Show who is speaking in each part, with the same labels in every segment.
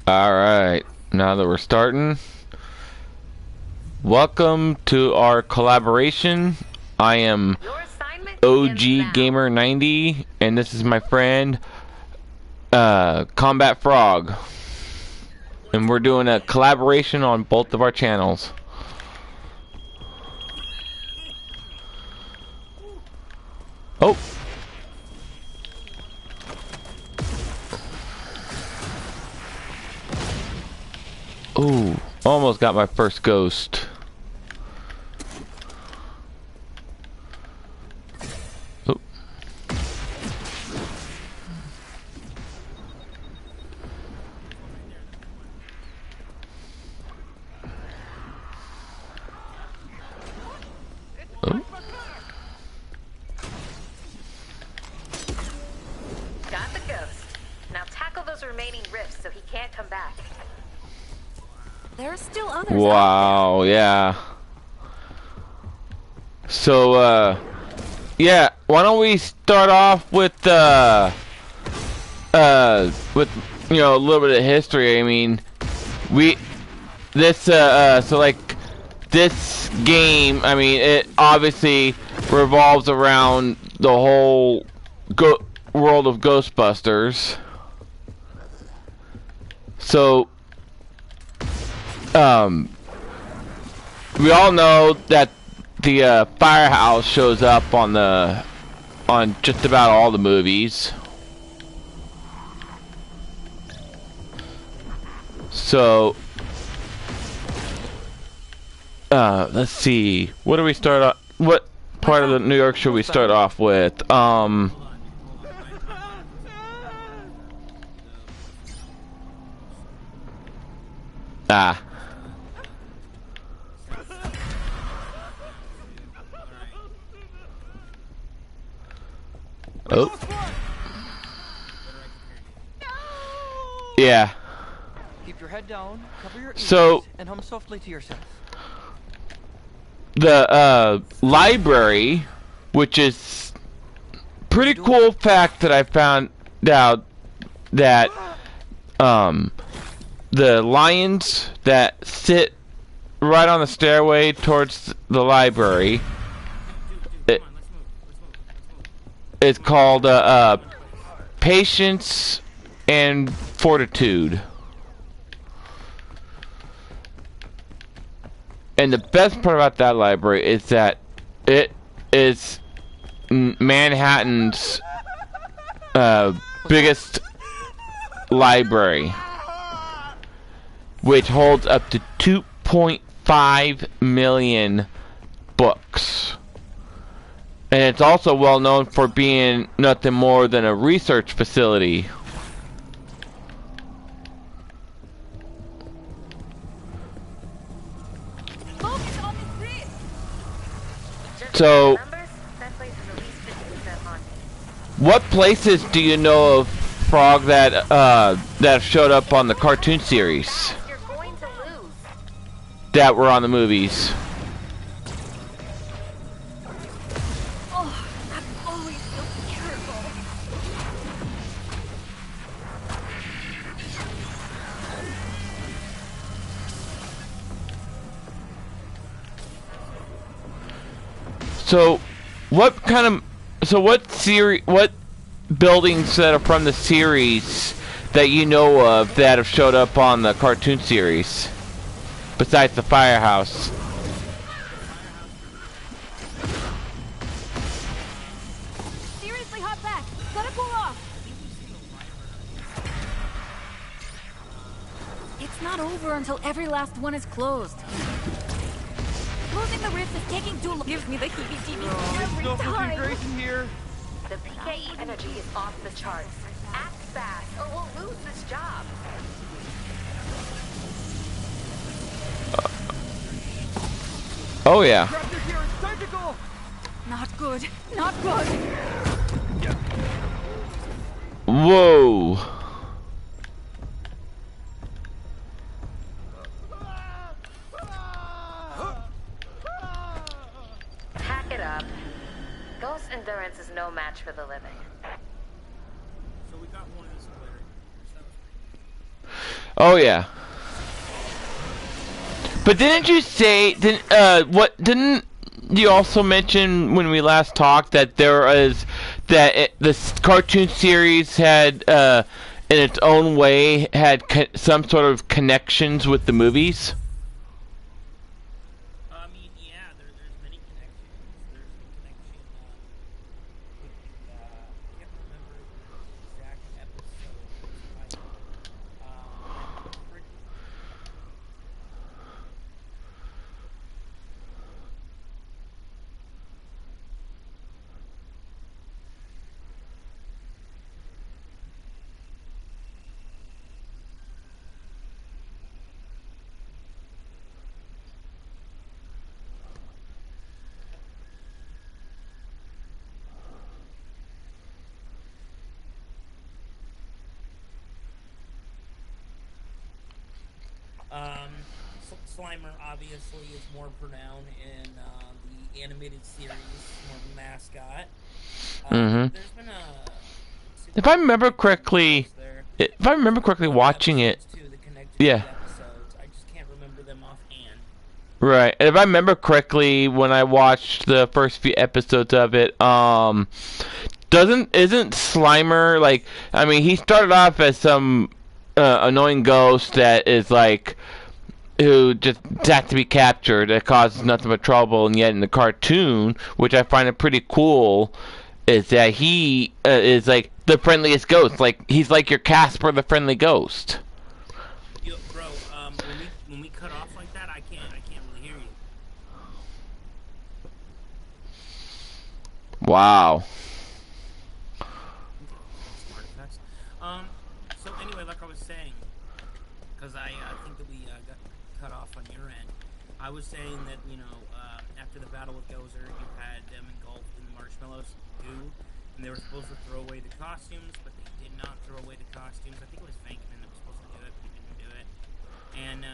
Speaker 1: Alright, now that we're starting, welcome to our collaboration. I am OG Gamer 90, and this is my friend Kombat-Frog. And we're doing a collaboration on both of our channels. Oh! Ooh, almost got my first ghost. Oh. Oh.
Speaker 2: Got the ghost. Now tackle those remaining rifts so he can't come back. There are still others.
Speaker 1: Wow, yeah. So, yeah, why don't we start off with, you know, a little bit of history. I mean, so like, this game, I mean, it obviously revolves around the whole world of Ghostbusters. So, we all know that the firehouse shows up on just about all the movies. So, let's see. What do we start off? What part of the New York should we start off with? Oh. Yeah.
Speaker 3: Keep your head down, cover your
Speaker 1: ears,
Speaker 3: and hum softly to yourself.
Speaker 1: The library, which is pretty cool fact that I found out that the lions that sit right on the stairway towards the library, it's called patience and fortitude. And the best part about that library is that it is Manhattan's biggest library, which holds up to 2.5 million books. And it's also well known for being nothing more than a research facility. So, what places do you know of, Frog, that showed up on the cartoon series that were on the movies? So, what buildings that are from the series that you know of that have showed up on the cartoon series, besides the firehouse?
Speaker 2: Seriously, hop back. Gotta cool off. It's not over until every last one is closed. Closing the rift is taking too long. Gives me the heebie-jeebies every time.
Speaker 3: Grace in here.
Speaker 2: The PKE energy is off the charts. Act fast, or we'll lose this job.
Speaker 1: Oh yeah.
Speaker 2: Not good. Not good.
Speaker 1: Whoa.
Speaker 2: Pack it up. Ghost endurance is no match for the living.
Speaker 4: So we got one in this
Speaker 1: Oh yeah. But didn't you say didn't you also mention when we last talked that there is this cartoon series had in its own way had some sort of connections with the movies?
Speaker 4: I mean, yeah, there's many connections. There's the connection with the, I can't remember the exact episode title, but I'm pretty. Slimer obviously is more pronounced in the animated series, more of a mascot. There's been a.
Speaker 1: If I remember correctly, watching it, yeah.
Speaker 4: Episodes. I just can't remember them offhand.
Speaker 1: Right. And if I remember correctly, when I watched the first few episodes of it, isn't Slimer like? I mean, he started off as some annoying ghost that is like who just has to be captured. That causes nothing but trouble, and yet in the cartoon, which I find it pretty cool, is that he is like the friendliest ghost. Like he's like your Casper, the friendly ghost.
Speaker 4: Yo, bro, when we cut off like that, I can't really hear you.
Speaker 1: Wow.
Speaker 4: Smart effects. So anyway, like I was saying, because I think that we got cut off on your end. I was saying that after the battle with Gozer, you had them engulfed in the marshmallows goo, and they were supposed to throw away the costumes, but they did not throw away the costumes. I think it was Venkman that was supposed to do it, but he didn't do it. And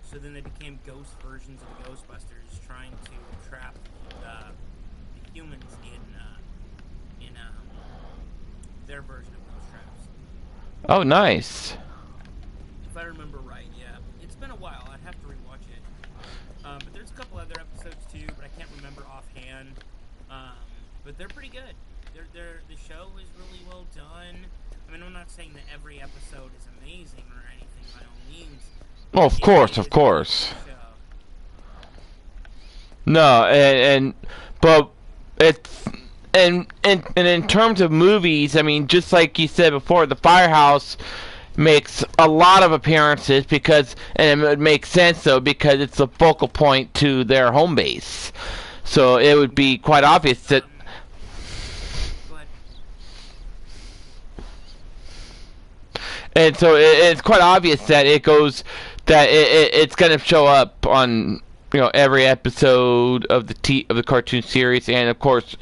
Speaker 4: so then they became ghost versions of the Ghostbusters, trying to trap the humans in their version of ghost traps.
Speaker 1: Oh, nice.
Speaker 4: If I remember right, yeah. It's been a while. I'd have to rewatch it. But there's a couple other episodes too, but I can't remember offhand. But they're pretty good. The show is really well done. I mean, I'm not saying that every episode is amazing or anything by all means.
Speaker 1: Well, of course. No, but it's and in terms of movies, I mean, just like you said before, the Firehouse makes a lot of appearances and it makes sense though because it's the focal point to their home base. So it would be quite obvious that. And so it's quite obvious that it's going to show up on every episode of the cartoon series, and of course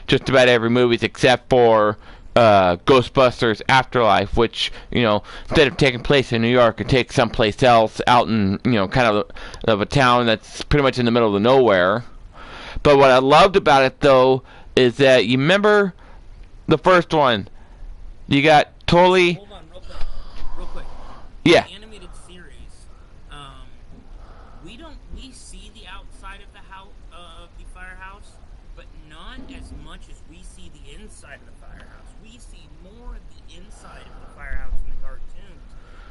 Speaker 1: just about every movie except for Ghostbusters Afterlife, which instead of taking place in New York, it takes someplace else out in kind of a town that's pretty much in the middle of nowhere. But what I loved about it though is that you remember the first one, you got totally.
Speaker 4: Hold on, real quick.
Speaker 1: Yeah.
Speaker 4: The animated series, we see the outside of the house of the firehouse, but not as much as we see the inside of the firehouse. We see more of the inside of the firehouse in the cartoons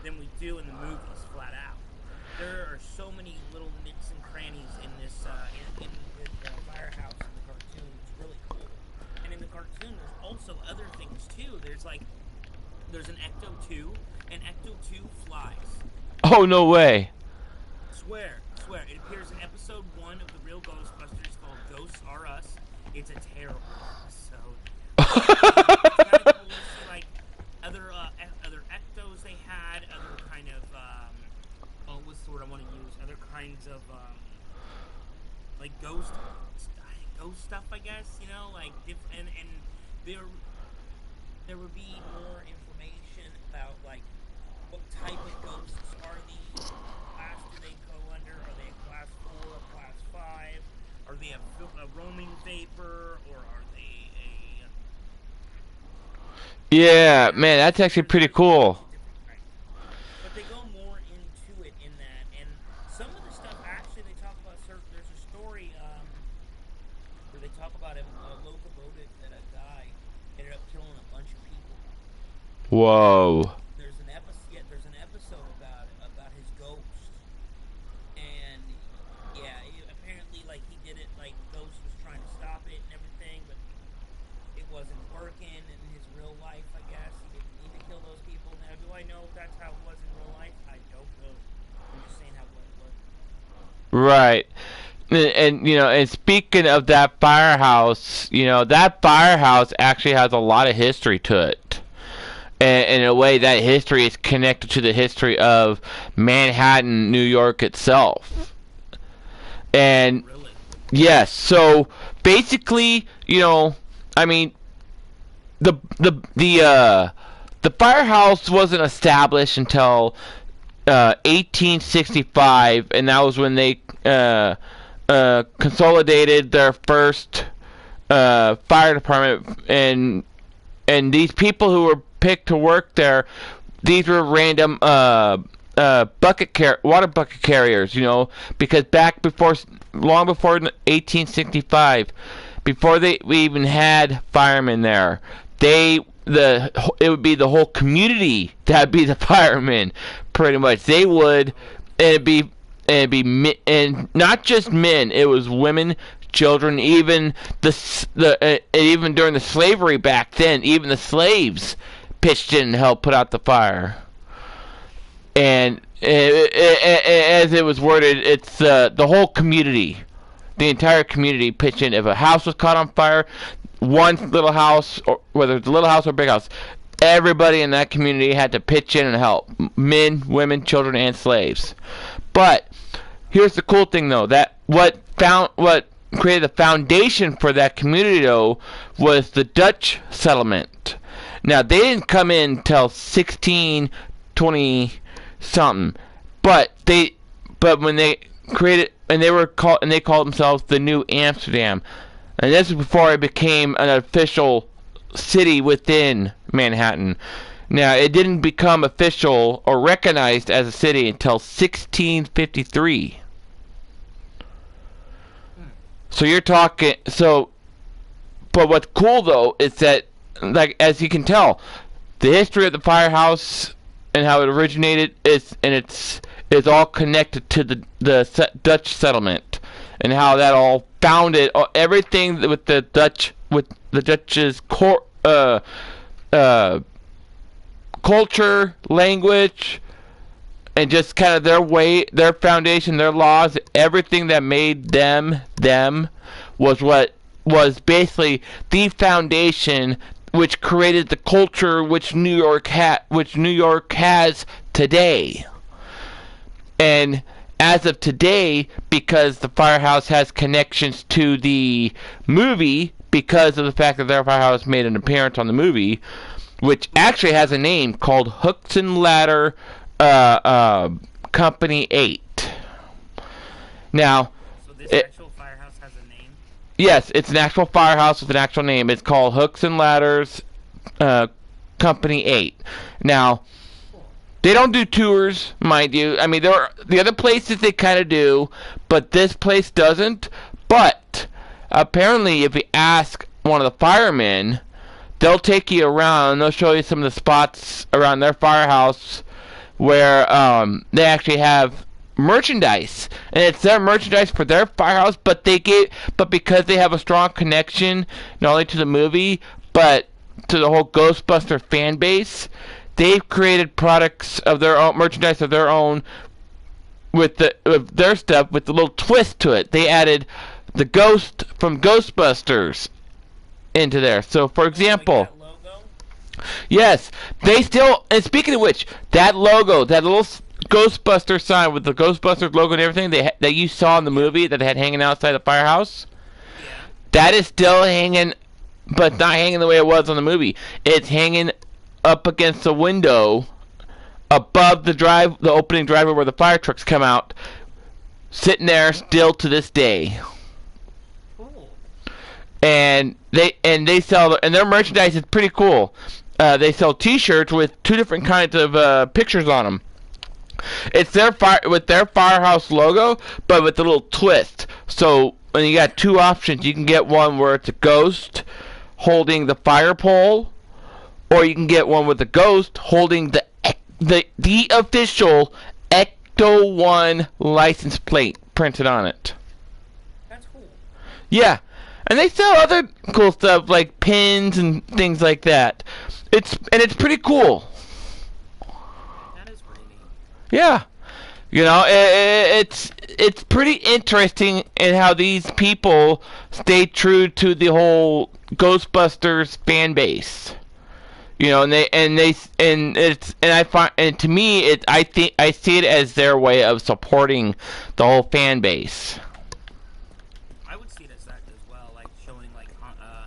Speaker 4: than we do in the movies, flat out. There are so many little nicks and crannies in this in the firehouse in the cartoon. It's really cool. And in the cartoon, there's also other things too. There's an Ecto 2, and Ecto 2 flies.
Speaker 1: Oh, no way.
Speaker 4: Swear. It appears in episode 1 of the real Ghostbusters called Ghosts Are Us. It's a terrible episode. It's kind of cool to see, like, other Ectos they had, other kind of, what's the word I want to use? Other kinds of, like, ghost stuff, I guess, like, and there would be more information about, like, what type of ghosts are these? What class do they go under? Are they a class 4 or class 5? Are they a roaming vapor, or are they a...
Speaker 1: Yeah, man, that's actually pretty cool.
Speaker 4: they talk about him, locomotive that a guy ended up killing a bunch of people.
Speaker 1: Whoa.
Speaker 4: There's an episode. Yeah, there's an episode about his ghost, and yeah, apparently like he did it like Ghost was trying to stop it and everything, but it wasn't working in his real life. I guess he didn't need to kill those people. Now, do I know if that's how it was in real life? I don't know. I'm just saying how it was.
Speaker 1: Right. And you know, and speaking of that firehouse, you know, that firehouse actually has a lot of history to it. And in a way, that history is connected to the history of Manhattan, New York itself. And
Speaker 4: Really?
Speaker 1: yes, so basically, you know, I mean, the firehouse wasn't established until 1865, and that was when they consolidated their first fire department, and these people who were picked to work there, these were random water bucket carriers, you know, because long before 1865, before we even had firemen there, it would be the whole community that'd be the firemen, pretty much. They would, and it'd be and not just men. It was women, children, even even during the slavery back then, even the slaves pitched in and helped put out the fire. And as it was worded, it's the whole community, the entire community pitched in. If a house was caught on fire, one little house, or whether it's a little house or a big house, everybody in that community had to pitch in and help. Men, women, children, and slaves. But here's the cool thing, though, that what created the foundation for that community, though, was the Dutch settlement. Now, they didn't come in till 1620 something, but when they created, and they called themselves the New Amsterdam, and this is before it became an official city within Manhattan. Now, it didn't become official or recognized as a city until 1653. So you're talking, but what's cool, though, is that, like, as you can tell, the history of the firehouse and how it originated is all connected to the Dutch settlement, and how that all founded everything with the Dutch's culture, language, and just kind of their foundation, their laws, everything that made them was what was basically the foundation which created the culture which New York has today. And as of today, because the firehouse has connections to the movie, because of the fact that their firehouse made an appearance on the movie, which actually has a name called Hooks and Ladder Company 8. Now,
Speaker 4: So this actual firehouse has a name?
Speaker 1: yes, it's an actual firehouse with an actual name. It's called Hooks and Ladders Company 8. Now, they don't do tours, mind you. I mean, there are the other places they kind of do, but this place doesn't. But apparently, if you ask one of the firemen, they'll take you around. They'll show you some of the spots around their firehouse where they actually have merchandise, and it's their merchandise for their firehouse. But because they have a strong connection not only to the movie but to the whole Ghostbuster fan base, they've created products of their own, merchandise of their own, with their stuff with a little twist to it. They added the ghost from Ghostbusters into there. So, for example,
Speaker 4: Like that logo?
Speaker 1: yes, they still. And speaking of which, that logo, that little Ghostbuster sign with the Ghostbusters logo and everything that you saw in the movie that they had hanging outside the firehouse,
Speaker 4: Yeah.
Speaker 1: that is still hanging, but not hanging the way it was on the movie. It's hanging up against the window above the opening driveway where the fire trucks come out, sitting there still to this day.
Speaker 4: Cool.
Speaker 1: And they sell, and their merchandise is pretty cool. They sell T-shirts with two different kinds of pictures on them. It's with their firehouse logo, but with a little twist. So and you got two options. You can get one where it's a ghost holding the fire pole, or you can get one with a ghost holding the official Ecto 1 license plate printed on it.
Speaker 4: That's cool.
Speaker 1: Yeah, and they sell other cool stuff like pins and things like that. It's pretty cool.
Speaker 4: That is pretty neat.
Speaker 1: Yeah, you know, it's pretty interesting in how these people stay true to the whole Ghostbusters fan base. You know, and I find, and to me, I see it as their way of supporting the whole fan base.
Speaker 4: I would see it as that as well, like showing like I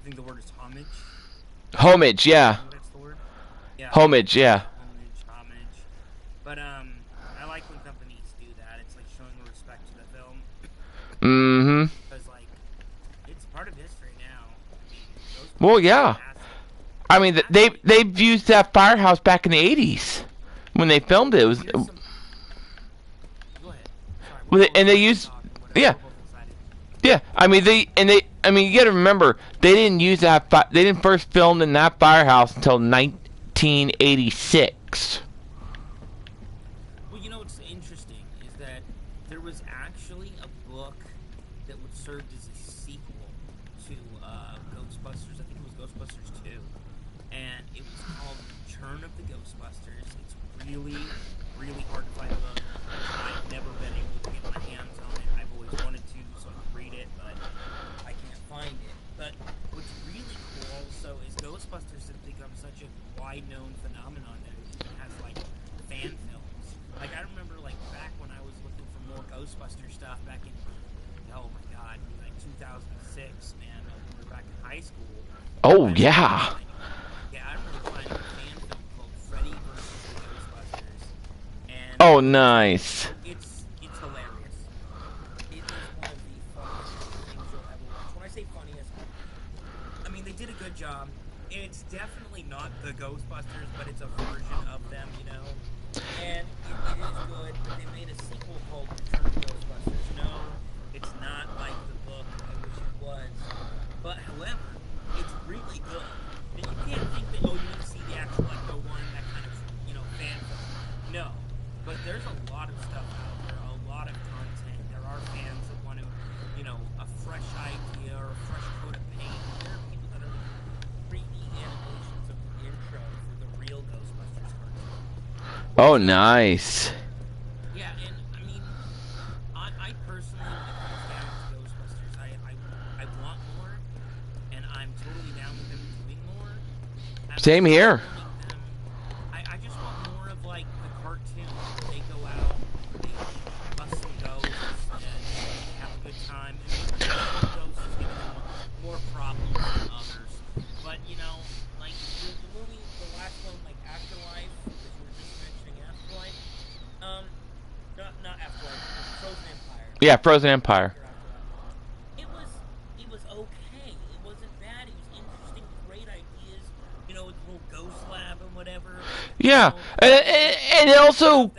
Speaker 4: think the word is homage.
Speaker 1: Homage, yeah.
Speaker 4: I think that's the word. Yeah.
Speaker 1: Homage, yeah.
Speaker 4: Homage. But I like when companies do that. It's like showing respect to the film.
Speaker 1: Mm-hmm.
Speaker 4: Because like it's part of history now.
Speaker 1: Well, yeah. I mean, they've used that firehouse back in the 80s when they filmed it. It was.
Speaker 4: Go ahead.
Speaker 1: And they used, yeah. Yeah, I mean you got to remember they didn't use that. They didn't first film in that firehouse until 1986.
Speaker 4: Well, you know what's interesting is that there was actually a book that would serve as a sequel to Ghostbusters. I think it was Ghostbusters 2, and it was called Return of the Ghostbusters. It's really, really hard to find a book. I've never been able to get my hands on it. I've always wanted to, so I can read it, but I can't find it. But what's really cool also is Ghostbusters has become such a wide-known phenomenon that it even has like fan films. Like I remember like back when I was looking for more Ghostbusters stuff back in, oh my god, like 2006, man, when we were back in high school.
Speaker 1: Oh yeah.
Speaker 4: Yeah, I remember finding a fan film called Freddy vs. the Ghostbusters. And
Speaker 1: Oh, nice.
Speaker 4: it's hilarious. It is one of the funniest things you'll ever watch. When I say funniest, I mean they did a good job. It's definitely not the Ghostbusters, but it's a version of them, you know. And it is good, but they made a sequel called Return of the Ghostbusters. No, it's not like the book. I wish it was. But however, it's really good. And you can't think that, oh, you need to see the actual Ecto 1, that kind of, you know, fan film. No. But there's a lot of stuff out there, a lot of content. There are fans that want to, you know, a fresh idea or a fresh coat of paint. There are people that are 3D animations of the intro for the real Ghostbusters cartoon.
Speaker 1: Oh, nice.
Speaker 4: Yeah, and I mean, I personally, when it comes down to Ghostbusters, I want more, and I'm totally down with them doing more.
Speaker 1: Same here.
Speaker 4: I just want more of like the cartoon. They go out, they bust some ghosts, and have a good time. And some ghosts is giving them more problems than others. But you know, like the movie, the last one, like Afterlife, that you were just mentioning, Afterlife. Not Afterlife, Frozen Empire.
Speaker 1: Yeah, Frozen Empire.
Speaker 4: It was okay. It wasn't bad. It was interesting, great ideas. You know, with the little ghost lab and whatever.
Speaker 1: Yeah, and it also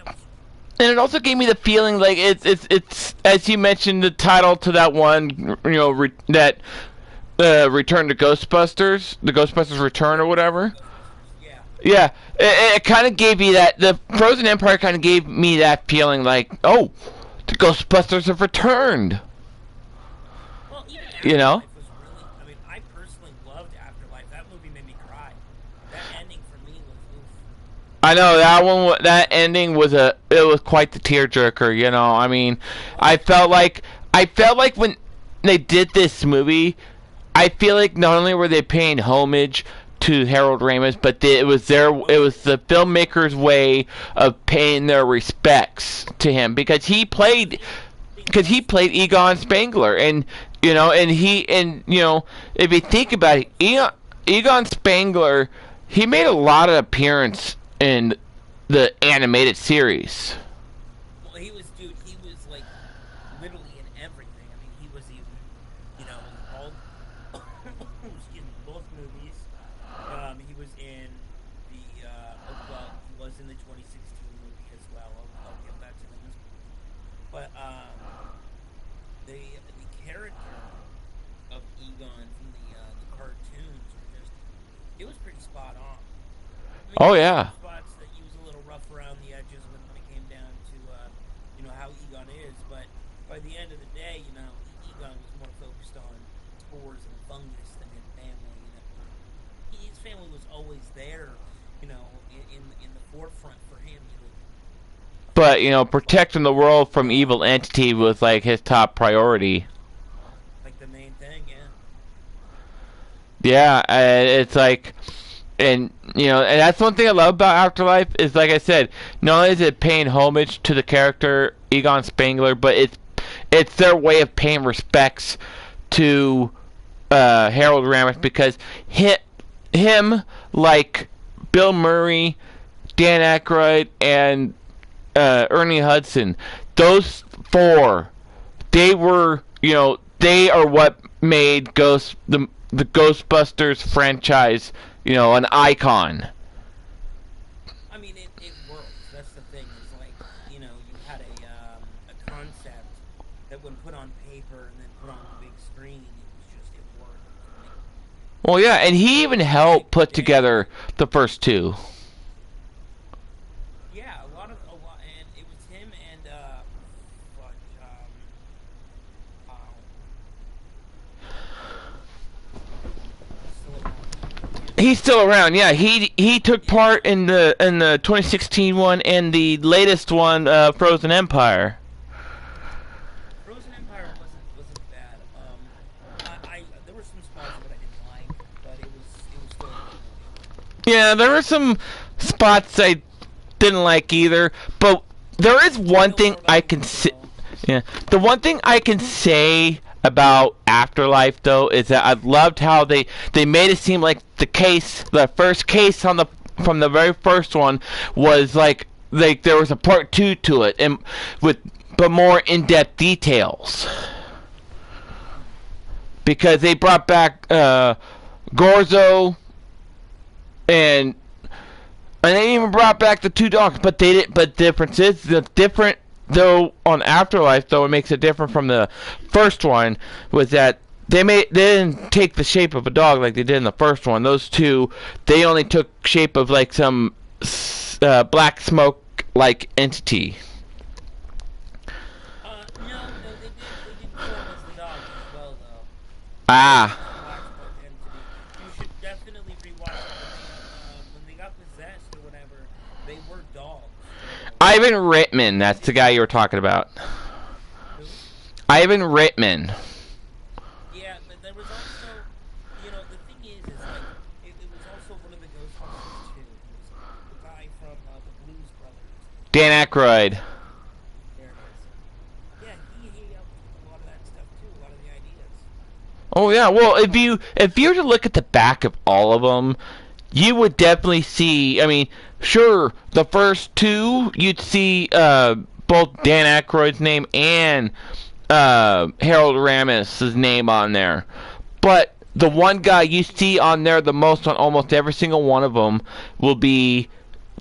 Speaker 1: gave me the feeling like it's as you mentioned the title to that one, you know, Return to Ghostbusters, the Ghostbusters Return or whatever. Yeah, it kind of gave me that. The Frozen Empire kind of gave me that feeling like, oh, the Ghostbusters have returned.
Speaker 4: Well, even
Speaker 1: You know?
Speaker 4: Afterlife was really, I mean, I personally loved Afterlife. That movie made me cry. That ending for me was oof.
Speaker 1: I know that one. That ending was it was quite the tearjerker. You know, I mean, I felt like when they did this movie, I feel like not only were they paying homage to Harold Ramis, but it was the filmmakers' way of paying their respects to him because he played Egon Spengler, and you know, and if you think about it, Egon Spengler, he made a lot of appearance in the animated series.
Speaker 4: Well, he was like literally in everything. I mean, he was even, you know, all in both movies. He was in the he was in the 2016 movie as well. I'll give that to him. But the character of Egon from the cartoons were just, it was pretty spot on. I mean,
Speaker 1: Oh
Speaker 4: there were
Speaker 1: yeah.
Speaker 4: some spots that he was a little rough around the edges when it came down to how Egon is, but by the end of the day, Egon was more focused on spores and fungus than his family. His family was always there, in the forefront for him.
Speaker 1: But protecting the world from evil entity was like his top priority.
Speaker 4: Like the main thing, yeah.
Speaker 1: Yeah, it's like, and that's one thing I love about Afterlife is, like I said, not only is it paying homage to the character Egon Spengler, but it's their way of paying respects to Harold Ramis, because him, like Bill Murray, Dan Aykroyd, and Ernie Hudson, those four, they were, they are what made the Ghostbusters franchise, an icon.
Speaker 4: I mean, it works. That's the thing. Is like, you had a concept that when put on paper and then put on the big screen, it worked.
Speaker 1: Well, yeah, and he even helped put together the first two.
Speaker 4: Yeah, a lot, and it was him and fuck,
Speaker 1: He's still around. Yeah, he took part in the 2016 one and the latest one, Frozen Empire.
Speaker 4: Frozen Empire wasn't bad. There were some spots that I didn't like, but it was still a good movie.
Speaker 1: Yeah, there were some spots I didn't like either, but there is one thing I can say. Yeah, the one thing I can say about Afterlife, though, is that I loved how they made it seem like the first case from the very first one was like there was a part 2 to it, and but more in-depth details, because they brought back Gorzo, and they even brought back the two dogs, but they did. But though on Afterlife, though it makes it different from the first one, was that they didn't take the shape of a dog like they did in the first one. Those two, they only took shape of like some black smoke like entity.
Speaker 4: No, they did show him as the dog as well, though.
Speaker 1: Ah.
Speaker 4: You should definitely rewatch it. When they got possessed or whatever, they were dogs.
Speaker 1: Ivan Reitman, that's the guy you were talking about.
Speaker 4: Who?
Speaker 1: Ivan Reitman.
Speaker 4: Yeah, but there was also, the thing is like, it was also one of the Ghostbusters too. It was the guy from the Blues Brothers.
Speaker 1: Dan Aykroyd.
Speaker 4: There it is. Yeah, he helped with a lot of that stuff too, a lot of the ideas.
Speaker 1: Oh yeah, well if you were to look at the back of all of them, you would definitely see. I mean, sure, the first two you'd see both Dan Aykroyd's name and Harold Ramis' name on there, but the one guy you see on there the most on almost every single one of them will be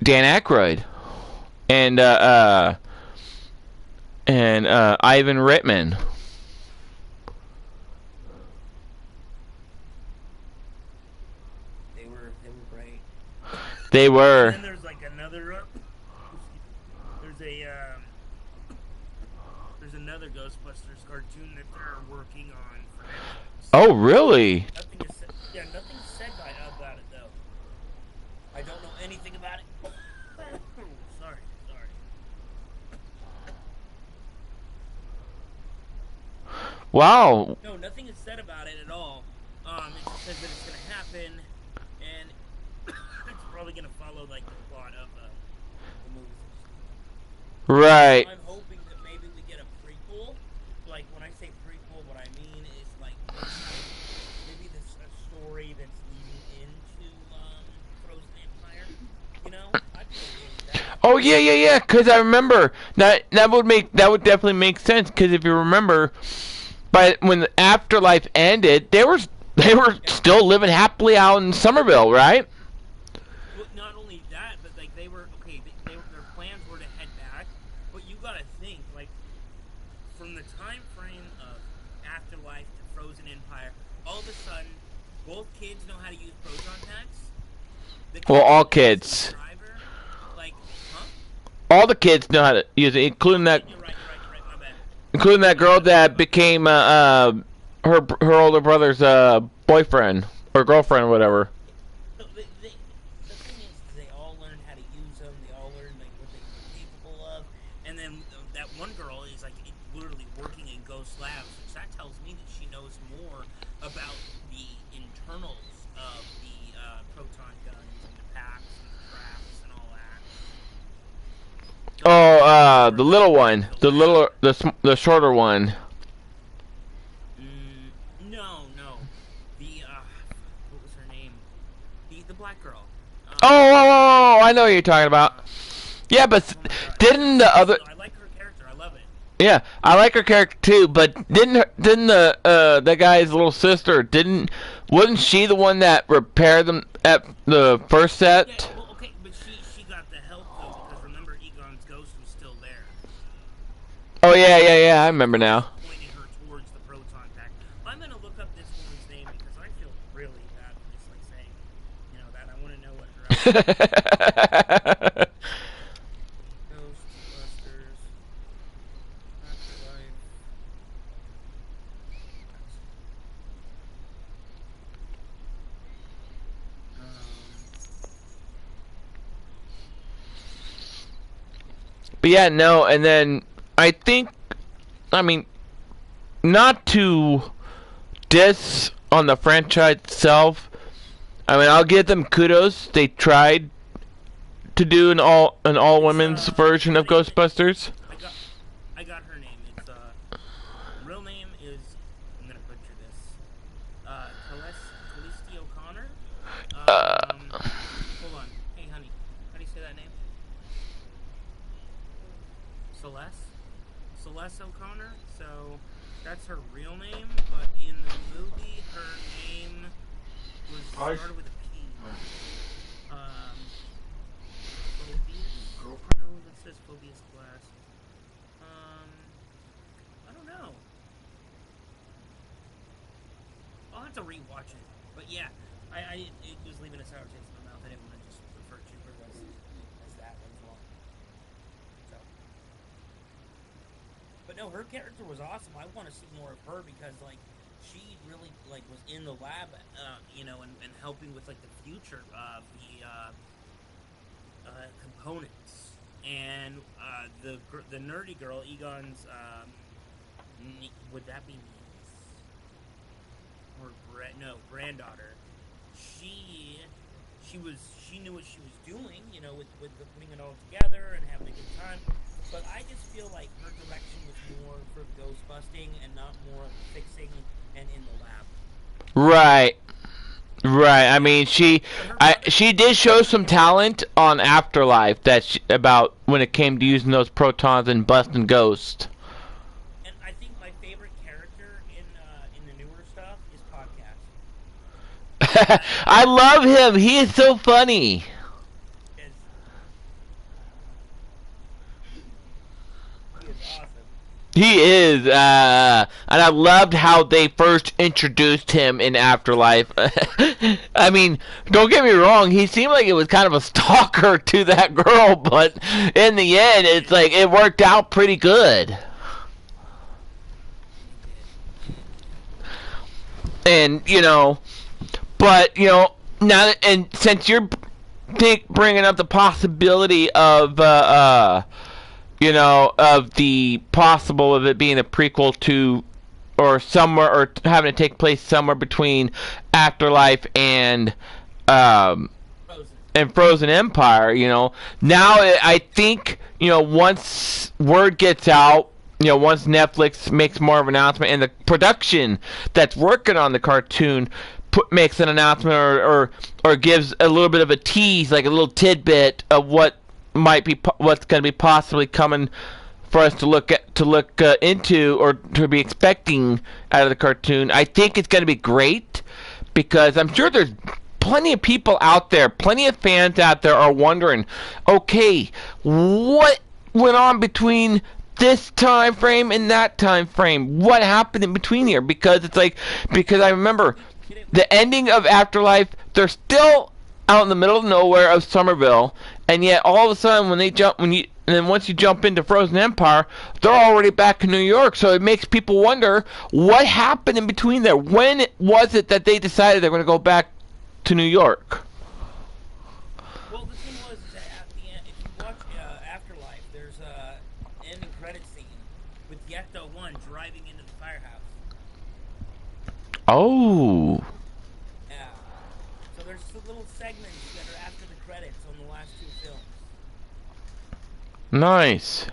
Speaker 1: Dan Aykroyd and Ivan Reitman.
Speaker 4: They were great.
Speaker 1: They were.
Speaker 4: And then there's like another. There's another Ghostbusters cartoon that they're working on.
Speaker 1: Oh, really?
Speaker 4: Nothing is said about it though. I don't know anything about it. Sorry.
Speaker 1: Wow.
Speaker 4: No, nothing is said about it at all. It just says that it's gonna happen, and it's probably gonna follow like the plot of the movies.
Speaker 1: Right.
Speaker 4: I'm hoping that maybe we get a prequel. Like when I say prequel, what I mean is like maybe this a story that's leading into Frozen Empire. I'd be okay with that.
Speaker 1: Oh yeah. Because I remember that would definitely make sense. Because if you remember, when the Afterlife ended, they were still living happily out in Somerville, right?
Speaker 4: But not only that, but like they were okay. Their plans were to head back, but you gotta think like from the time frame of sudden, both kids know how to use proton packs.
Speaker 1: Well, all kids.
Speaker 4: Like, huh?
Speaker 1: All the kids know how to use it, including that,
Speaker 4: You're right, my bad.
Speaker 1: including that girl that became her older brother's boyfriend or girlfriend or whatever.
Speaker 4: So the thing is, they all learn how to use them. They all learn like what they were capable of. And then that one girl is like literally working in Ghost Labs, which that tells me that she knows more about the internals of the proton guns and the packs and the traps and all that.
Speaker 1: Oh, the little one, the shorter one.
Speaker 4: No. The what was her name? The black girl.
Speaker 1: Oh, I know what you're talking about. Yeah, but didn't the other?
Speaker 4: I like her character. I love it.
Speaker 1: Yeah, I like her character too. But didn't that guy's little sister? Wasn't she the one that repaired them at the first set?
Speaker 4: Yeah, well, okay, but she got the help though because remember Egon's ghost was still there.
Speaker 1: Oh yeah. I remember now.
Speaker 4: Pointing her towards the proton pack. I'm gonna look up this woman's name because I feel really bad for just like saying, you know, that I want to know what her. Ghostbusters. Afterlife.
Speaker 1: But yeah, no, and then I think, I mean, not to diss on the franchise itself. I mean, I'll give them kudos. They tried to do an all women's version of Ghostbusters.
Speaker 4: I got her name. It's real name is, I'm gonna butcher this. Callisti O'Connor. Hold on. Hey, honey, how do you say that name? Celeste O'Connor. So that's her real name, but in the movie, her name was started with a P. Phobias? No, that says Phobias Glass. I don't know. I'll have to rewatch it. But yeah, it was leaving a sour taste in my mouth. I didn't want to just refer to her as that as well. So. But no, her character was awesome. I want to see more of her because like she really like was in the lab, you know, and helping with like the future of the components. And the nerdy girl, Egon's, would that be niece or granddaughter? She knew what she was doing, you know, with putting it all together and having a good time. But I just feel like her direction was more for ghost busting and not more fixing and in the lab.
Speaker 1: Right. I mean, she did show some talent on Afterlife about when it came to using those protons and busting ghosts.
Speaker 4: And I think my favorite character in the newer stuff is Podcast.
Speaker 1: I love him. He is so funny. He is, and I loved how they first introduced him in Afterlife. I mean, don't get me wrong, he seemed like it was kind of a stalker to that girl, but in the end, it's like, it worked out pretty good. And, you know, but, you know, now, and since you're bringing up the possibility of, you know, of the possible of it being a prequel to, or somewhere, or having to take place somewhere between Afterlife and Frozen Empire, you know. Now, I think, you know, once word gets out, you know, once Netflix makes more of an announcement, and the production that's working on the cartoon makes an announcement, or gives a little bit of a tease, like a little tidbit of what's going to be possibly coming for us to look into, or to be expecting out of the cartoon. I think it's going to be great, because I'm sure there's plenty of people out there, plenty of fans out there are wondering, okay, what went on between this time frame and that time frame? What happened in between here? Because I remember the ending of Afterlife, they're still out in the middle of nowhere of Somerville, and yet all of a sudden and then once you jump into Frozen Empire, they're already back in New York. So it makes people wonder what happened in between there. When was it that they decided they're going to go back to New York?
Speaker 4: Well, the thing was that at the end, if you watch Afterlife, there's a ending credit scene with the Ecto-1 driving into the firehouse.
Speaker 1: Oh.
Speaker 4: Yeah. So there's some little segments that are after the credits on the last 2 films.
Speaker 1: Nice.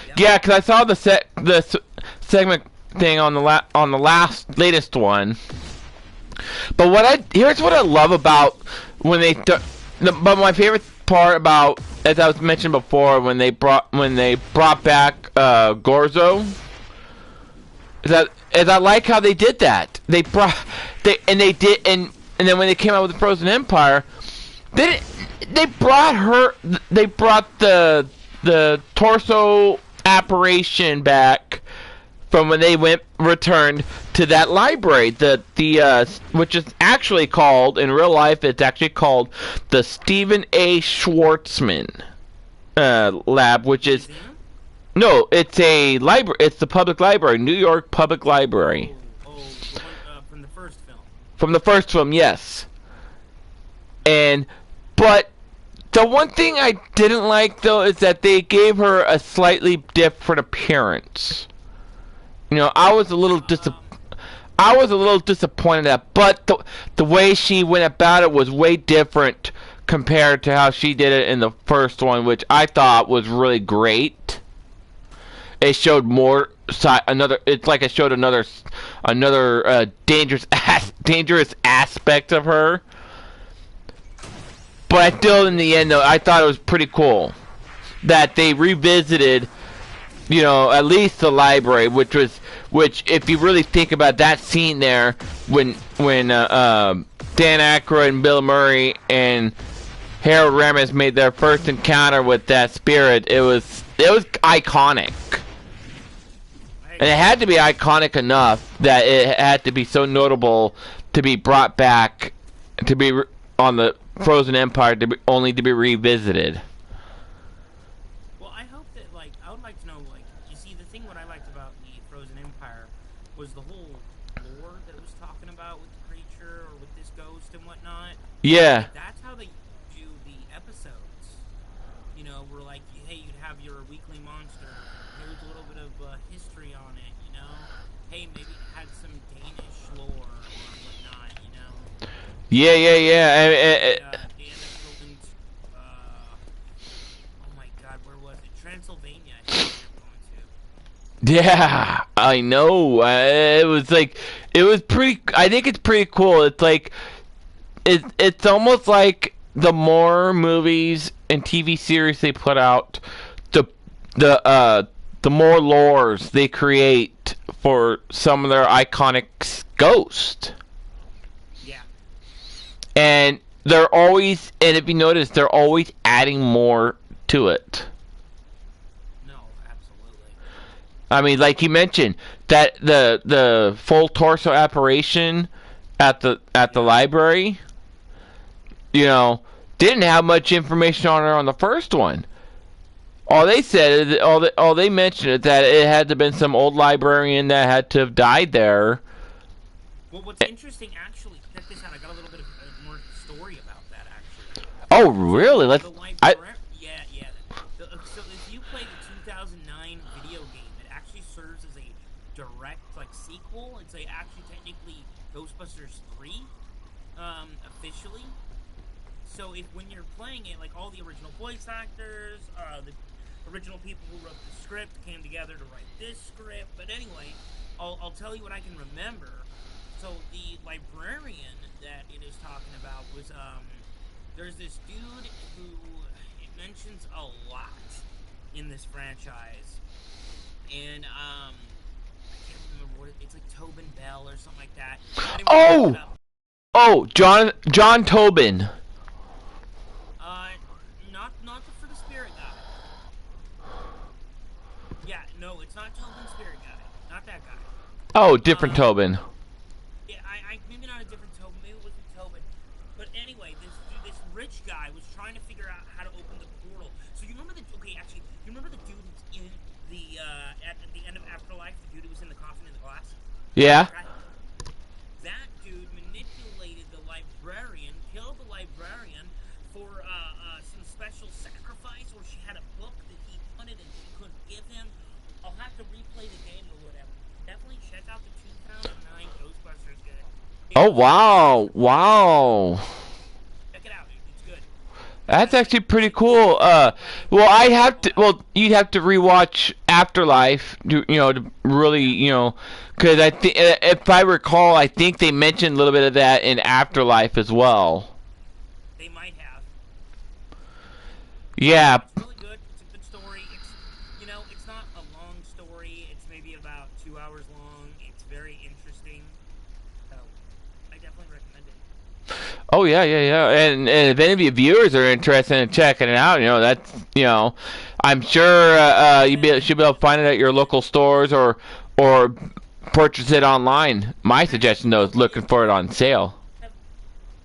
Speaker 4: Yep.
Speaker 1: Yeah, because I saw the segment thing on the latest one. But here's what I love about when they but my favorite part about, as I was mentioned before, when they brought back Gorzo, is I like how they did that. And then when they came out with the Frozen Empire, they brought the torso apparition back from when they returned to that library, which is actually called, in real life, it's actually called the Stephen A. Schwartzman lab, which is, no, it's a library, it's the public library, New York Public Library.
Speaker 4: From the first film.
Speaker 1: From the first film, yes. But the one thing I didn't like, though, is that they gave her a slightly different appearance. You know, I was a little disappointed at, but the way she went about it was way different compared to how she did it in the first one, which I thought was really great. It showed more it's like it showed another dangerous aspect of her. But still, in the end, though, I thought it was pretty cool that they revisited, you know, at least the library, which if you really think about that scene there, when Dan Aykroyd and Bill Murray and Harold Ramis made their first encounter with that spirit, it was iconic. And it had to be iconic enough that it had to be so notable to be brought back, to be on the Frozen Empire, only to be revisited.
Speaker 4: Well, I hope that, like, I would like to know, like, you see, the thing what I liked about the Frozen Empire was the whole lore that it was talking about with the creature or with this ghost and whatnot.
Speaker 1: Yeah.
Speaker 4: That's how they do the episodes. You know, where, like, hey, you'd have your weekly monster. Here's a little bit of history on it, you know? Hey, maybe it had some Danish lore or whatnot, you know?
Speaker 1: Yeah.
Speaker 4: They end up building, oh my god, where was it? Transylvania, I think they're going to.
Speaker 1: Yeah, I know. It was pretty. I think it's pretty cool. It's like, it's almost like the more movies and TV series they put out, the more lores they create for some of their iconic ghosts.
Speaker 4: Yeah.
Speaker 1: And if you notice, they're always adding more to it.
Speaker 4: No, absolutely.
Speaker 1: I mean, like you mentioned, that the full torso apparition at the library, you know, didn't have much information on her on the first one. All they said is all they mentioned is that it had to have been some old librarian that had to have died there.
Speaker 4: Well, what's interesting, actually, check this out. I got a little bit of more story about that, actually.
Speaker 1: Oh, really?
Speaker 4: Yeah. So if you play the 2009 video game, it actually serves as a direct, like, sequel. It's actually technically Ghostbusters 3, officially. So when you're playing it, like, all the original voice actors, the original people who wrote the script came together to write this script. But anyway, I'll tell you what I can remember. So the librarian that it is talking about was, there's this dude who it mentions a lot in this franchise. And, I can't remember what it's like, Tobin Bell or something like that.
Speaker 1: John Tobin.
Speaker 4: Not for the spirit guy. Yeah, no, it's not Tobin Spirit Guy. Not that guy.
Speaker 1: Oh, different Tobin.
Speaker 4: Yeah, maybe not a different different Tobin. Maybe it wasn't Tobin. But anyway, this rich guy was trying to figure out how to open the portal. So you remember you remember the dude in the at the end of Afterlife, the dude who was in the coffin in the glass?
Speaker 1: Yeah.
Speaker 4: Right? That dude manipulated the librarian, killed the librarian for some special sacrifice, or she had a book that he wanted and she couldn't give him. I'll have to replay the game or whatever. Definitely check out the 2009 Ghostbusters game.
Speaker 1: Oh wow, wow.
Speaker 4: Check it out, dude. It's good.
Speaker 1: That's actually pretty cool. Well, you'd have to rewatch Afterlife, to really, because I think, if I recall, I think they mentioned a little bit of that in Afterlife as well.
Speaker 4: They might have.
Speaker 1: Yeah.
Speaker 4: It's really good. It's a good story. It's not a long story. It's maybe about 2 hours long. It's very interesting. So, I definitely recommend it.
Speaker 1: Oh yeah. And if any of you viewers are interested in checking it out, that's, I'm sure should be able to find it at your local stores or purchase it online. My suggestion though is looking for it on sale.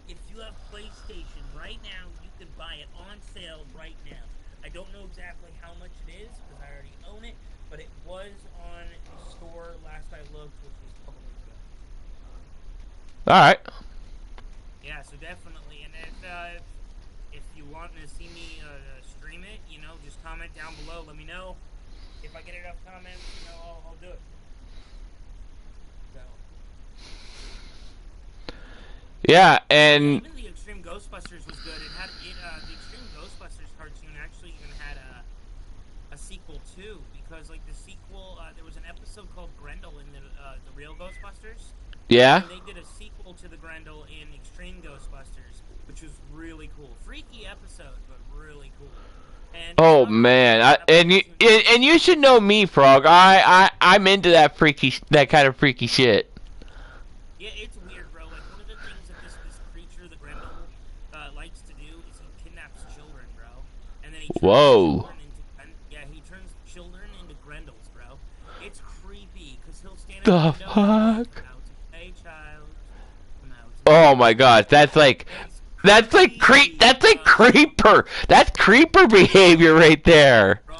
Speaker 4: If you have PlayStation right now, you can buy it on sale right now. I don't know exactly how much it is because I already own it, but it was on the store last I looked, which was a couple weeks ago.
Speaker 1: All right.
Speaker 4: Yeah, so definitely. And if you want to see me stream it, just comment down below. Let me know. If I get enough comments, I'll do it. So.
Speaker 1: Yeah, and
Speaker 4: Even the Extreme Ghostbusters was good. The Extreme Ghostbusters cartoon actually even had a sequel too, because like the sequel, there was an episode called Grendel in the real Ghostbusters.
Speaker 1: yeah.
Speaker 4: And they did a sequel to the Grendel in Extreme Ghostbusters, which was really cool. Freaky episode, but really cool. And
Speaker 1: Oh man, and you should know me, Frog. I'm into that kind of freaky shit.
Speaker 4: Yeah, it's weird, bro. Like one of the things that this creature, the Grendel, likes to do is he kidnaps children, bro. And then he turns
Speaker 1: Whoa.
Speaker 4: he turns children into Grendels, bro. It's creepy because he'll stand
Speaker 1: The
Speaker 4: at the window.
Speaker 1: fuck?
Speaker 4: Hey, child.
Speaker 1: Oh my god, that's like creeper. That's creeper behavior right there.
Speaker 4: Bro,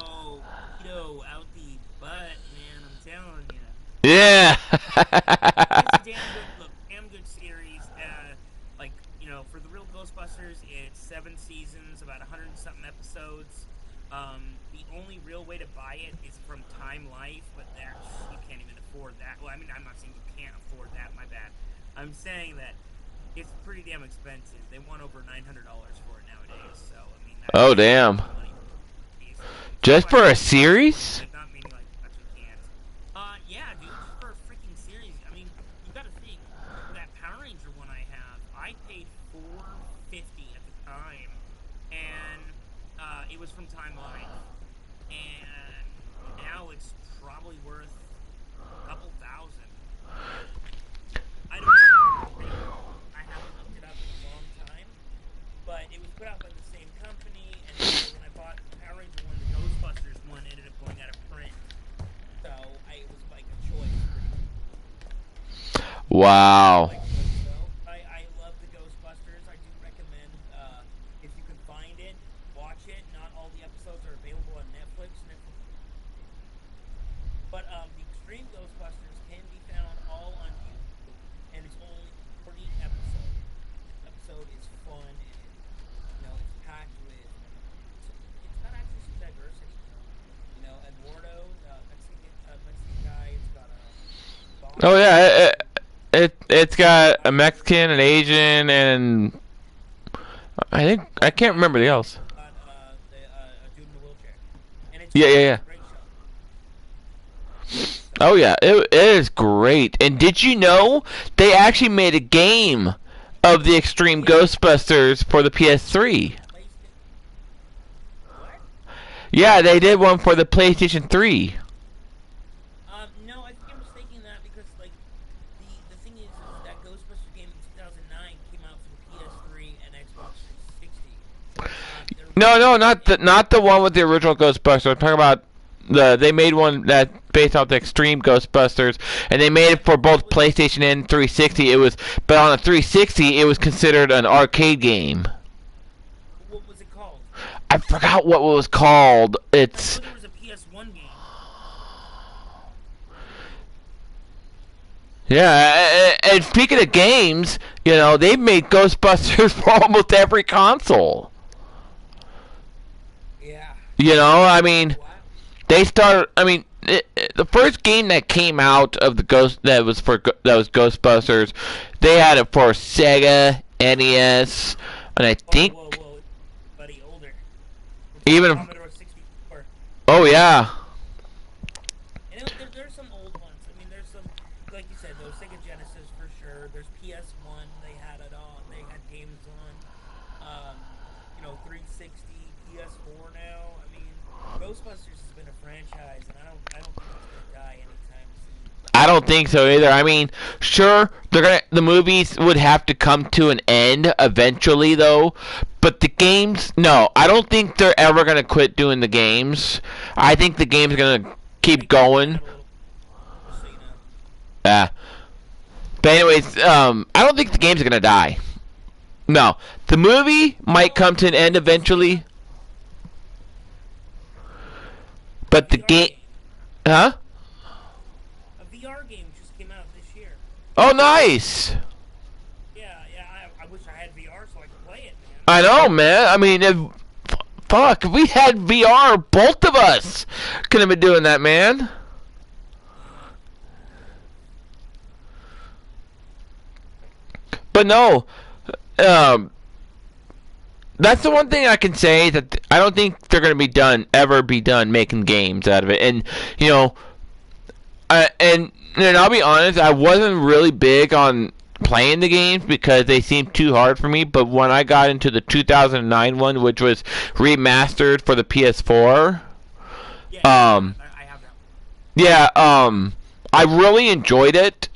Speaker 4: out the butt, man. I'm telling you.
Speaker 1: Yeah.
Speaker 4: It's a damn good series. For the real Ghostbusters, it's 7 seasons, about 100 and something episodes. The only real way to buy it is from Time Life, but you can't even afford that. Well, I mean, I'm not saying you can't afford that. My bad. I'm saying that it's pretty damn expensive. They want over $900 for it nowadays. So I mean.
Speaker 1: Oh damn. Just for a series?
Speaker 4: Not meaning like actually can't. Yeah, dude, just for a freaking series. I mean, you gotta think. For that Power Ranger one I have, I paid $4.50 at the time, and it was from Time Life, and now it's probably worth a couple thousand. I don't know. I haven't looked it up in a long time, but it was put out by the same company, and when I bought the Power Ranger one, the Ghostbusters one ended up going out of print. So it was like a choice.
Speaker 1: Wow.
Speaker 4: I love the Ghostbusters. I do recommend, if you can find it, watch it. Not all the episodes are available on Netflix. But the Extreme Ghostbusters can be found all on YouTube, and it's only 40 episodes. The episode is fun, and it's packed with. It's got actually some diversity. Eduardo, Mexican guy. It's got a.
Speaker 1: Oh yeah, it's got a Mexican, an Asian, and I can't remember the else.
Speaker 4: A dude in a wheelchair. And it's
Speaker 1: Yeah.
Speaker 4: a great show.
Speaker 1: Oh yeah, it is great. And did you know they actually made a game of the Extreme Ghostbusters for the PS3?
Speaker 4: What?
Speaker 1: Yeah, they did one for the PlayStation 3.
Speaker 4: No, I think I'm mistaking that because the thing is that Ghostbusters game in 2009 came out for the PS3 and Xbox 360.
Speaker 1: No, not the one with the original Ghostbusters. I'm talking about They made one that based off the Extreme Ghostbusters, and they made it for both PlayStation and 360. But on the 360, it was considered an arcade game.
Speaker 4: What was it called?
Speaker 1: I forgot what it was called. It's.
Speaker 4: I thought there was a PS1 game.
Speaker 1: Yeah, and speaking of games, they've made Ghostbusters for almost every console.
Speaker 4: Yeah.
Speaker 1: I mean,
Speaker 4: Wow.
Speaker 1: they started. I mean, the first game that came out of that was Ghostbusters. They had it for Sega, NES, and I think
Speaker 4: Whoa, buddy, older.
Speaker 1: even.
Speaker 4: Commodore 64.
Speaker 1: Oh yeah.
Speaker 4: And there's some old ones. I mean, there's some, like you said, those Sega Genesis for sure. There's PS1. They had it on. They had games on. 360, PS4 now. I mean, Ghostbusters has been a franchise, and I don't think it's gonna die anytime soon.
Speaker 1: I don't think so either. I mean, sure, the movies would have to come to an end eventually, though. But the games, no, I don't think they're ever gonna quit doing the games. I think the games are gonna keep going.
Speaker 4: Just so you know.
Speaker 1: Yeah. But anyways, I don't think the games are gonna die. No, the movie might come to an end eventually. But the game, huh?
Speaker 4: A VR game just came out this year.
Speaker 1: Oh, nice.
Speaker 4: Yeah, I wish I had VR so I could play it, man.
Speaker 1: I know, man. I mean, if we had VR, both of us could have been doing that, man. But no, that's the one thing I can say, that I don't think they're going to ever be done making games out of it. And and I'll be honest, I wasn't really big on playing the games because they seemed too hard for me. But when I got into the 2009 one, which was remastered for the PS4,
Speaker 4: Yeah, I have that one.
Speaker 1: yeah, I really enjoyed it.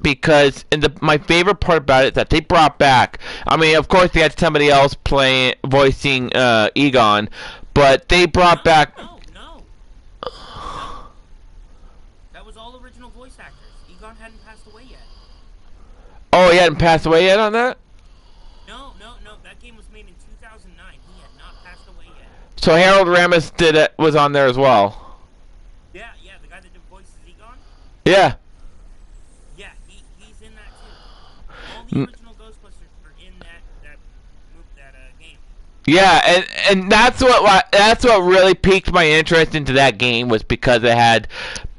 Speaker 1: Because my favorite part about it is that they brought back. I mean, of course, they had somebody else voicing Egon, but they brought back.
Speaker 4: No. That was all original voice actors. Egon hadn't passed away yet.
Speaker 1: Oh, he hadn't passed away yet on that.
Speaker 4: No. That game was made in 2009. He had not passed away yet.
Speaker 1: So Harold Ramis was on there as well.
Speaker 4: Yeah, the guy that did voices Egon.
Speaker 1: Yeah.
Speaker 4: Yeah, he's in that too. All the original Ghostbusters are in that game.
Speaker 1: Yeah, and that's what really piqued my interest into that game, was because it had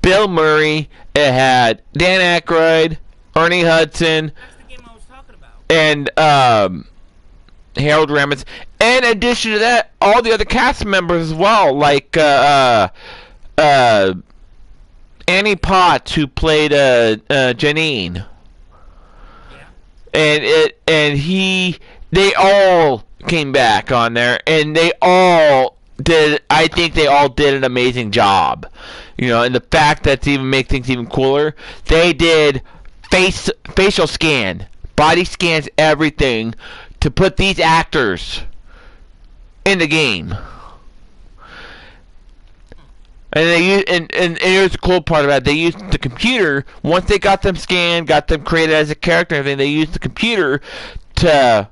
Speaker 1: Bill Murray, it had Dan Aykroyd, Ernie Hudson,
Speaker 4: That's the game I was talking about.
Speaker 1: and Harold Ramis. And in addition to that, all the other cast members as well, like Annie Potts, who played Janine.
Speaker 4: Yeah.
Speaker 1: And they all came back on there, and I think they all did an amazing job. And the fact that make things even cooler, they did facial scan, body scans, everything to put these actors in the game. And and here's the cool part about it. They used the computer, once they got them scanned, got them created as a character and everything, they used the computer to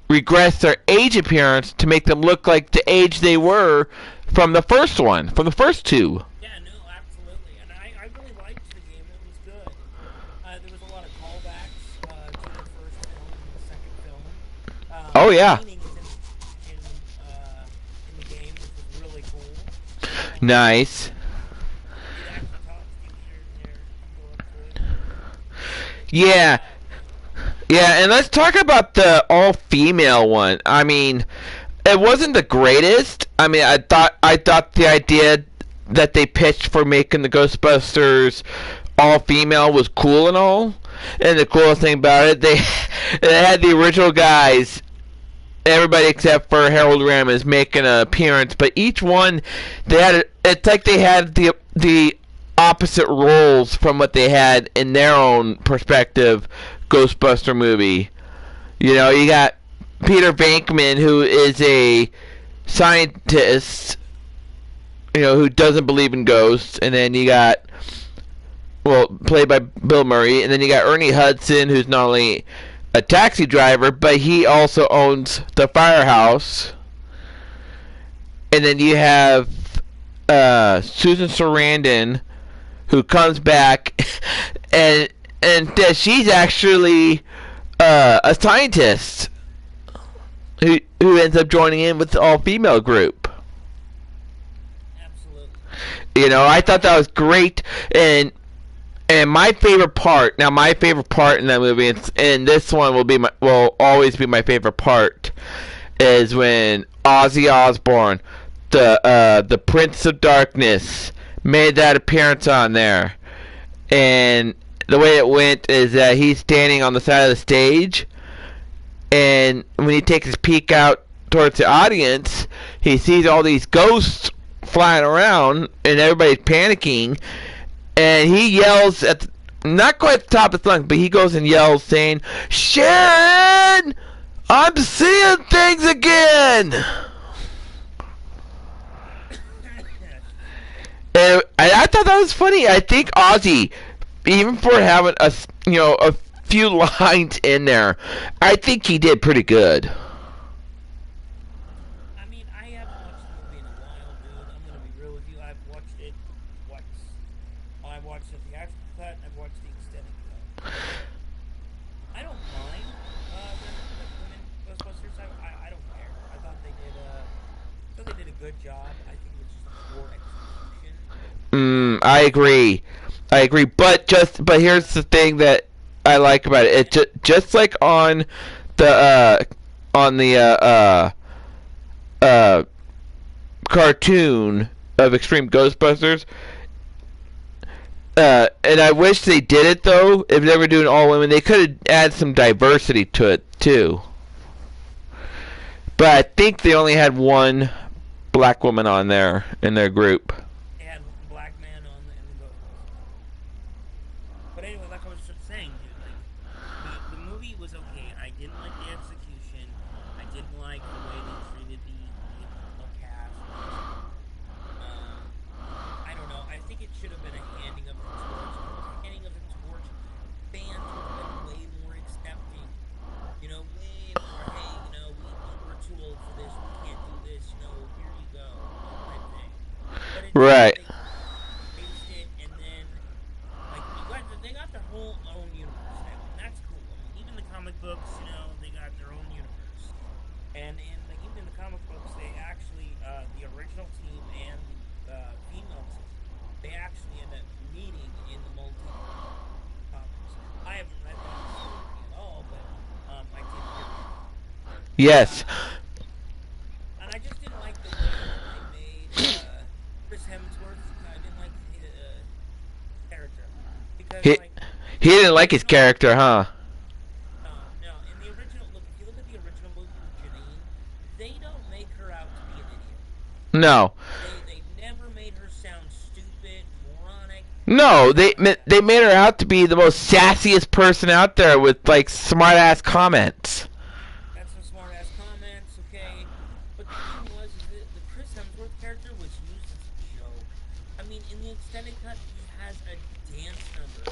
Speaker 1: regress their age appearance to make them look like the age they were from the first two.
Speaker 4: Yeah, no, absolutely. And I really liked the game. It was good. There was a lot of callbacks to the first film and the second film.
Speaker 1: Oh, yeah.
Speaker 4: Painting is in the game, which was really cool.
Speaker 1: Nice.
Speaker 4: It actually talks to you here and there. Go up to it.
Speaker 1: Yeah. Yeah, and let's talk about the all-female one. I mean, it wasn't the greatest. I mean, I thought the idea that they pitched for making the Ghostbusters all-female was cool and all. And the coolest thing about it, they had the original guys, everybody except for Harold Ramis, making an appearance. But each one, it's like they had the opposite roles from what they had in their own perspective Ghostbuster movie. You got Peter Venkman, who is a scientist who doesn't believe in ghosts, and then you got, well, played by Bill Murray, and then you got Ernie Hudson, who's not only a taxi driver, but he also owns the firehouse. And then you have Susan Sarandon, who comes back, and she's actually a scientist who ends up joining in with the all-female group.
Speaker 4: Absolutely.
Speaker 1: I thought that was great, and my favorite part in that movie, and this one will always be my favorite part, is when Ozzy Osbourne, the Prince of Darkness, made that appearance on there. And the way it went is that he's standing on the side of the stage, and when he takes his peek out towards the audience, he sees all these ghosts flying around, and everybody's panicking, and he yells not quite at the top of his lungs, but he goes and yells saying, "Sharon! I'm seeing things again!" And I thought that was funny. I think Ozzy, even for having a few lines in there, I think he did pretty good.
Speaker 4: I mean, I haven't watched the movie in a while, dude. I'm gonna be real with you. I've watched it once. I watched the theatrical cut, and I've watched the extended cut. I don't mind the women Ghostbusters. I don't care. I thought they did a good job. I think it was just poor execution.
Speaker 1: I agree. But here's the thing that I like about it. It just like on the cartoon of Extreme Ghostbusters. And I wish they did it though. If they were doing all women, they could have added some diversity to it too. But I think they only had one black woman on there in their group.
Speaker 4: They had a black man on the Ghostbusters. But anyway, like I was just saying, dude, like the movie was okay. I didn't like the execution. I didn't like the way they treated the cast. I don't know. I think it should have been a handing of the torch. Handing of the torch, fans would have been way more accepting. Way more, hey, we're too old for this. We can't do this. Here you go, type thing. But it
Speaker 1: Right.
Speaker 4: They faced it, and then they got their whole own universe now, and that's cool. I mean, even the comic books, they got their own universe. And even in the comic books, they actually the original team and the female team, they actually end up meeting in the multiverse comics. I haven't read that story at all, but I did hear that.
Speaker 1: Yes.
Speaker 4: And I just didn't like the way that they made Chris Hemsworth. I didn't like his character because
Speaker 1: He didn't like his character, huh?
Speaker 4: No. In the original, if you look at the original movie with Janine, they don't make her out to be an idiot.
Speaker 1: No.
Speaker 4: They never made her sound stupid, moronic.
Speaker 1: No, they made her out to be the most sassiest person out there with like smart ass comments.
Speaker 4: That's some smart ass comments, okay? But the thing was, is that the Chris Hemsworth character was used as a joke. I mean, in the extended cut, he has a dance number.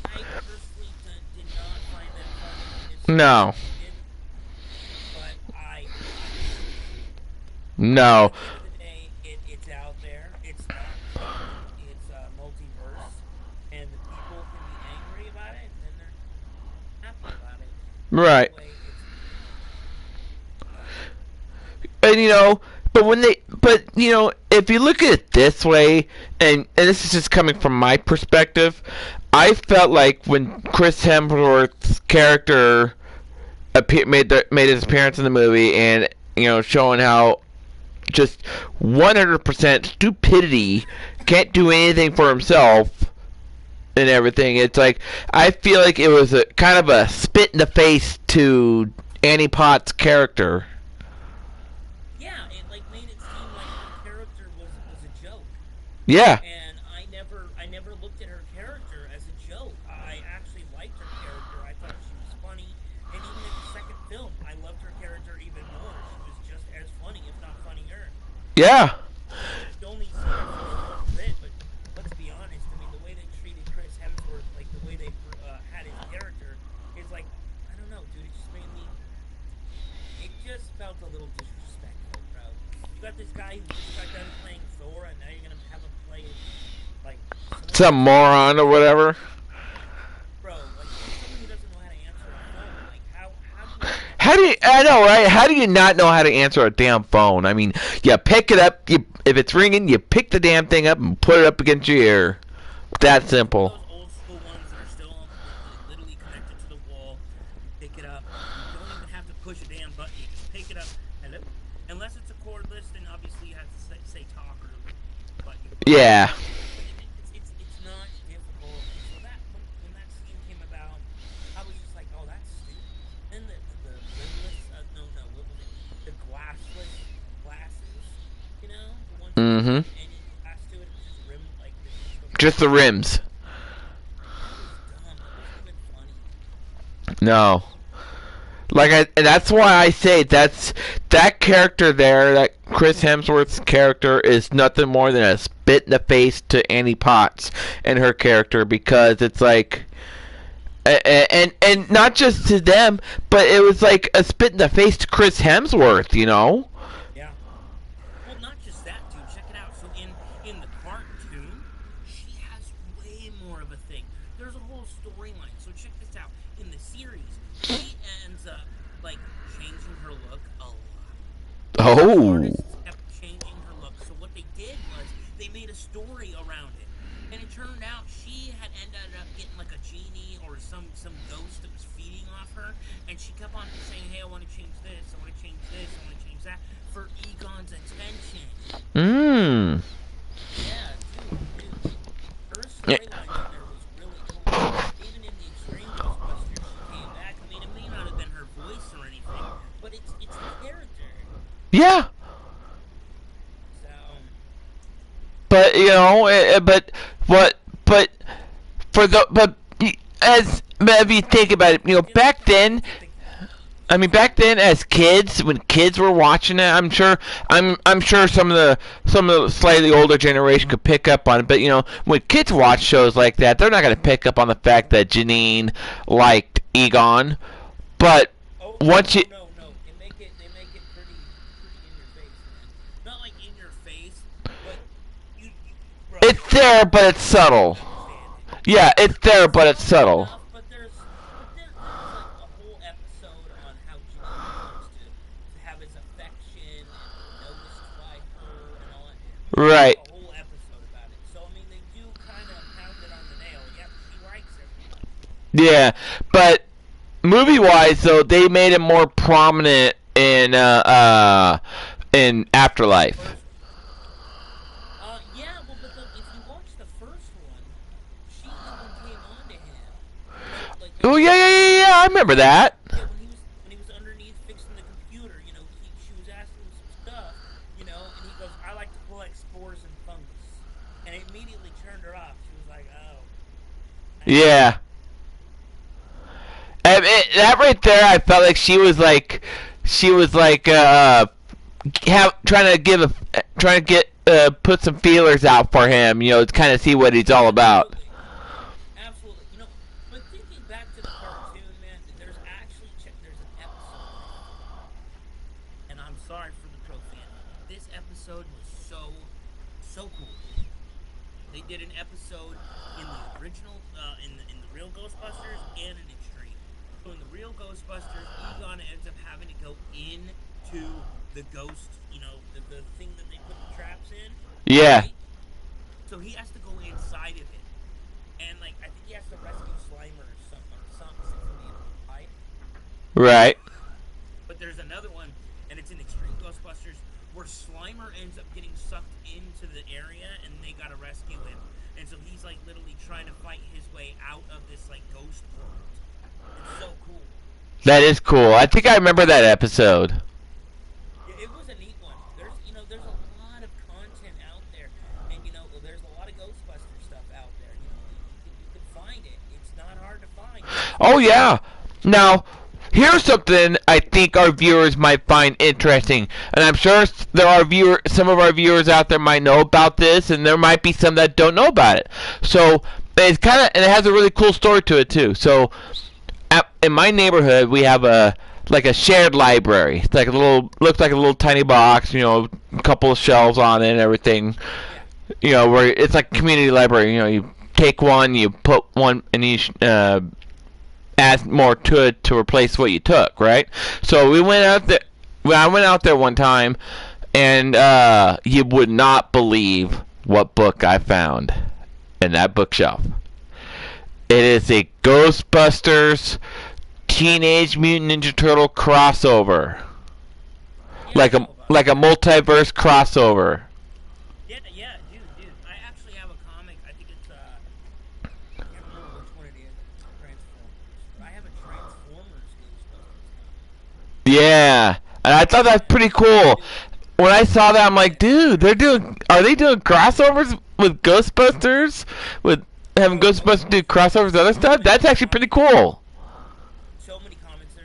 Speaker 4: I personally did not find that funny.
Speaker 1: No.
Speaker 4: But
Speaker 1: No.
Speaker 4: at the end of the day, it's out there. It's not funny. It's multiverse. And the people can be angry about it, and then they're happy about it.
Speaker 1: Right.
Speaker 4: Anyway,
Speaker 1: And if you look at it this way, and this is just coming from my perspective, I felt like when Chris Hemsworth's character made his appearance in the movie, and showing how just 100% stupidity, can't do anything for himself and everything. It's like I feel like it was a kind of a spit in the face to Annie Potts' character.
Speaker 4: yeah, it made it seem like her character was a joke.
Speaker 1: Yeah.
Speaker 4: And I never looked at her character as a joke. I actually liked her character. I thought she was funny. And even in the second film, I loved her character even more. She was just as funny, if not funnier.
Speaker 1: Yeah.
Speaker 4: The only scene got this guy who just got done playing Thor, and now you're gonna have him play like
Speaker 1: Some moron or whatever.
Speaker 4: bro, like someone who doesn't know how to answer a phone. Like
Speaker 1: How do you? I know, right? How do you not know how to answer a damn phone? I mean, you pick it up. If it's ringing, you pick the damn thing up and put it up against your ear. That simple.
Speaker 4: those old school ones that are still literally connected to the wall. Pick it up. You don't even have to push a damn button. You just pick it up. Hello. Unless it's a cordless, then obviously you have to say talk or button.
Speaker 1: Yeah.
Speaker 4: It's not difficult. So that when that scene came about, I was just like, oh, that's stupid. Then the rimless, what was it? The glasses, you know, the ones
Speaker 1: Mm-hmm.
Speaker 4: any glass to it, it was just rim like this.
Speaker 1: Just the rims.
Speaker 4: That was dumb. That wasn't even funny.
Speaker 1: No. And that's why I say that character there, that Chris Hemsworth's character, is nothing more than a spit in the face to Annie Potts and her character, because it's like, and not just to them, but it was like a spit in the face to Chris Hemsworth, you know?
Speaker 4: Yeah. Well, not just that, dude. Check it out. So in the cartoon, she has way more of a thing. There's a whole storyline. So check this out. In the series, she ends up like changing her look a lot.
Speaker 1: Oh.
Speaker 4: Artists kept changing her look. So what they did was they made a story around it, and it turned out she had ended up getting like a genie or some ghost that was feeding off her, and she kept on saying, "Hey, I want to change this. I want to change this. I want to change that," for Egon's attention.
Speaker 1: Mmm.
Speaker 4: Yeah, dude. Her storyline in there was really cool. Even in the Extreme Ghostbusters, she came back. I mean, it may not have been her voice or anything, but it's the character.
Speaker 1: Yeah.
Speaker 4: So,
Speaker 1: But you know, if you think about it, you know, back then, as kids, when kids were watching it, I'm sure some of the slightly older generation could pick up on it. But you know, when kids watch shows like that, they're not going to pick up on the fact that Janine liked Egon. But once you,
Speaker 4: no, they make it pretty in your face, man. Not like in your face, but you bro,
Speaker 1: it's there, but it's subtle. Yeah, it's there, but it's subtle.
Speaker 4: But there's like a whole episode on how Janine wants to have his affection and noticed by her and all that.
Speaker 1: Right.
Speaker 4: A whole episode about it. So I mean, they do kind of pound it on the nail. Yep, she likes it.
Speaker 1: Yeah, but movie-wise, though, they made it more prominent in Afterlife.
Speaker 4: Yeah, well, but if you watch the first one, she even came on to him. Like,
Speaker 1: Oh yeah, I remember that.
Speaker 4: yeah, when he was underneath fixing the computer, you know, she was asking him some stuff, you know, and he goes, "I like to collect spores and fungus," and it immediately turned her off. She was like, "Oh."
Speaker 1: Yeah. That right there, I felt like she was like, trying to get put some feelers out for him, you know, to kind of see what he's all about.
Speaker 4: Absolutely. You know, but thinking back to the cartoon, man, there's an episode, and I'm sorry for the profanity. This episode was so cool. They did an episode in the original, in the real Ghostbusters and in Extreme. So in the real Ghostbusters, Egon ends up having to go into the ghost, you know, the thing that they put the traps in.
Speaker 1: Yeah.
Speaker 4: Right? So he has to go inside of it. And, like, I think he has to rescue Slimer or something from the pipe.
Speaker 1: Right.
Speaker 4: But there's another one, and it's in Extreme Ghostbusters, where Slimer ends up getting sucked into the area, and they gotta rescue him. And so he's, like, literally trying to fight his way out of this, like, ghost world. It's so cool.
Speaker 1: That is cool. I think I remember that episode.
Speaker 4: It was a neat one. There's a lot of content out there, and there's a lot of Ghostbusters stuff out there. You can find it. It's not hard to find.
Speaker 1: Oh yeah. Now, here's something I think our viewers might find interesting, and I'm sure some of our viewers out there might know about this, and there might be some that don't know about it. So and it has a really cool story to it too. So, in my neighborhood, we have a like a shared library. It's like a little, looks like a little tiny box, you know, a couple of shelves on it and everything. You know, where it's like a community library. You know, you take one, you put one in each, add more to it to replace what you took, right? So we went out there. Well, I went out there one time, and you would not believe what book I found in that bookshelf. It is a Ghostbusters Teenage Mutant Ninja Turtle crossover, like a multiverse crossover.
Speaker 4: Yeah, dude. I actually have a comic. I think it's I can't remember which one it is. Transformers. But I have a Transformers Ghostbusters.
Speaker 1: Yeah, and I thought that's pretty cool. When I saw that, I'm like, dude, are they doing crossovers with Ghostbusters? With having Ghostbusters do crossovers with other stuff? That's actually pretty cool.
Speaker 4: So many comics.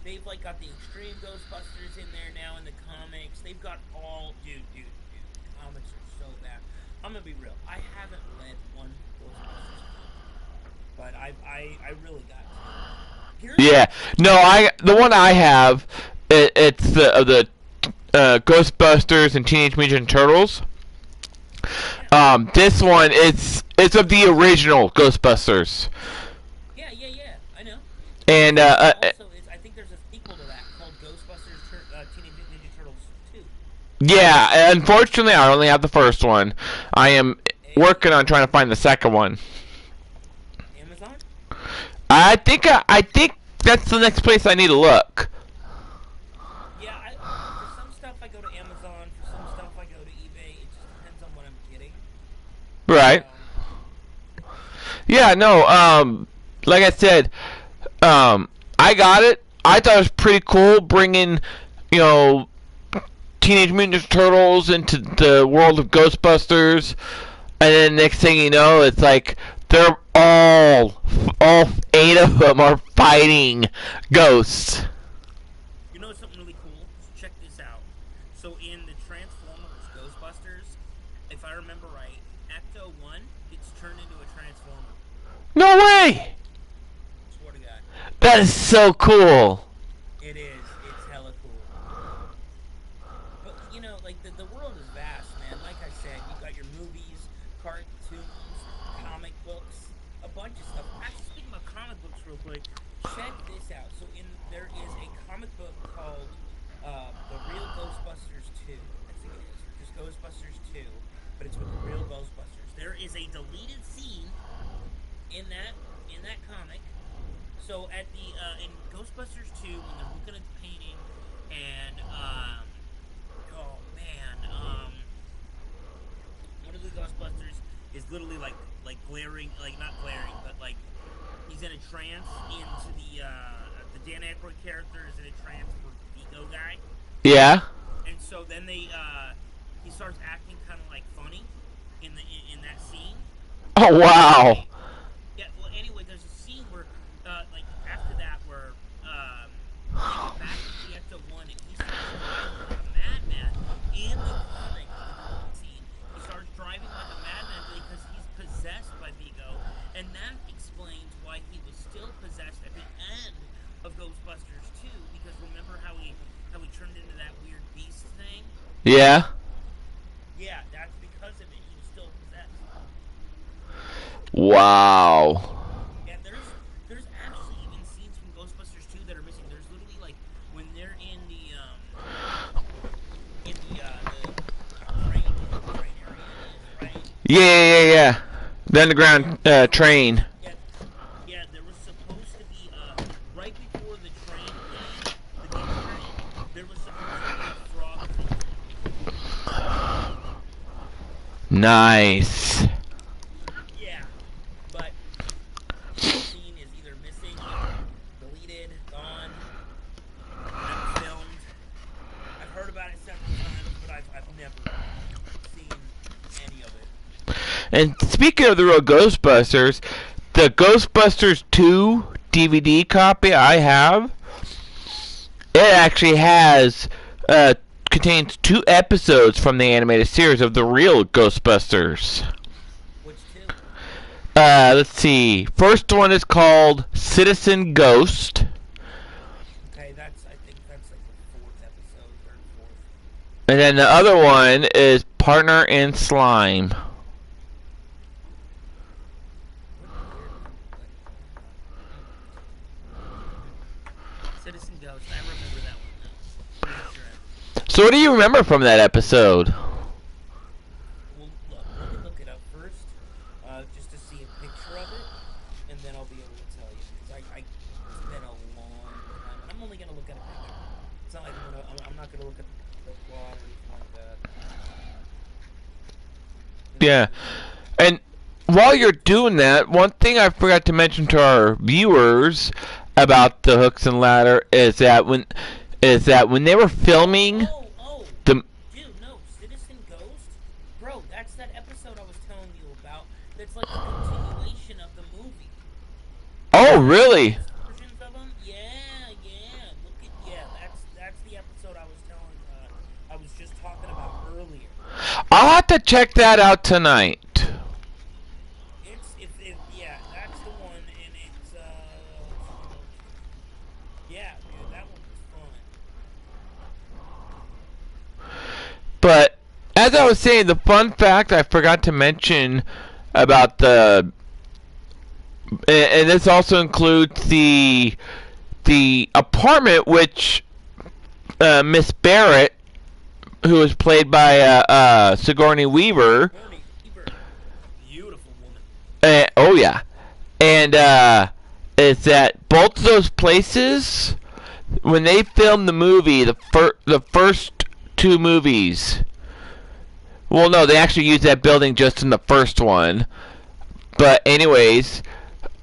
Speaker 4: They've like got the Extreme Ghostbusters in there now in the comics. They've got all, dude. Comics are so bad. I'm gonna be real. I haven't read one Ghostbusters comic, but I really got to.
Speaker 1: Yeah, no, the one I have, it's the Ghostbusters and Teenage Mutant Turtles. This one it's of the original Ghostbusters.
Speaker 4: Yeah, I know.
Speaker 1: And
Speaker 4: also, I think there's a sequel to that called Ghostbusters Teenage Mutant Ninja Turtles 2.
Speaker 1: yeah, unfortunately, I only have the first one. I am working on trying to find the second one.
Speaker 4: Amazon?
Speaker 1: I think that's the next place I need to look.
Speaker 4: Yeah, for some stuff I go to Amazon. For some stuff I go to eBay. It just depends on what I'm getting.
Speaker 1: Right. Yeah, no, like I said, I got it. I thought it was pretty cool bringing, you know, Teenage Mutant Ninja Turtles into the world of Ghostbusters, and then next thing you know, it's like they're all 8 of them are fighting ghosts.
Speaker 4: You know something really cool? Check this out. So in the Transformers Ghostbusters, if I remember right, Ecto 1 gets turned into a Transformer.
Speaker 1: No way!
Speaker 4: Swear to God.
Speaker 1: That is so cool.
Speaker 4: It is. It's hella cool. But, you know, like, the world is vast, man. Like I said, you got your movies, cartoons, comic books, a bunch of stuff. Actually, speaking about comic books real quick, check this out. So there is a comic book called The Real Ghostbusters 2. I think it is. Just Ghostbusters 2, but it's with the real Ghostbusters. There is a deleted scene in that comic. So at the in Ghostbusters 2, when they're looking at the painting, and oh man, one of the Ghostbusters is literally like glaring, like not glaring, but like he's in a trance into the Dan Aykroyd character is in a trance for Vigo guy.
Speaker 1: Yeah.
Speaker 4: And so then he starts acting kind of like funny in that scene.
Speaker 1: Oh wow.
Speaker 4: Yeah. Well, anyway, there's a scene where like after that where they get back to the Ecto 1 and he starts driving like a madman in the comic scene. He starts driving like a madman because he's possessed by Vigo, and that explains why he was still possessed at the end of Ghostbusters 2. Because remember how he turned into that weird beast thing?
Speaker 1: Yeah.
Speaker 4: Yeah, that's because of it. He was still possessed.
Speaker 1: Wow.
Speaker 4: Yeah, there's actually even scenes from Ghostbusters 2 that are missing. There's literally like when they're in the train area, right?
Speaker 1: Yeah. The underground train.
Speaker 4: Yeah, there was supposed to be right before the train, the ghost train, there was supposed to be a frog.
Speaker 1: Nice.
Speaker 4: Yeah, but the scene is either missing, deleted, gone, never filmed. I've heard about it several times, but I've never seen any of it.
Speaker 1: And speaking of the real Ghostbusters, the Ghostbusters 2 DVD copy I have, it actually contains 2 episodes from the animated series of the real Ghostbusters.
Speaker 4: Which 2?
Speaker 1: Let's see. First one is called Citizen Ghost.
Speaker 4: Okay, I think that's like the fourth episode, third, fourth.
Speaker 1: And then the other one is Partner in Slime.
Speaker 4: Citizen Ghost. I remember that one now. Pretty sure.
Speaker 1: So what do you remember from that episode?
Speaker 4: Well, look, let me look it up first, just to see a picture of it, and then I'll be able to tell you. Because it's been a long time, and I'm only gonna look at a picture. It's not like I'm not gonna look at the plot or anything like that.
Speaker 1: Yeah. And while you're doing that, one thing I forgot to mention to our viewers about the Hooks and Ladder is that when they were filming the
Speaker 4: Dude, no, Citizen Ghost? Bro, that's that episode I was telling you about. That's like a continuation of the movie.
Speaker 1: Oh, really?
Speaker 4: Versions of them? Yeah. Look at that's the episode I was just talking about earlier.
Speaker 1: I'll have to check that out tonight.
Speaker 4: Yeah, that's the one, and it's yeah, dude, that one was fun.
Speaker 1: But as I was saying, the fun fact I forgot to mention about and this also includes the apartment which Miss Barrett, who was played by Sigourney Weaver.
Speaker 4: Beautiful woman.
Speaker 1: Oh yeah, and is that both of those places when they filmed the movie, the first two movies. Well, no, they actually used that building just in the first one. But anyways,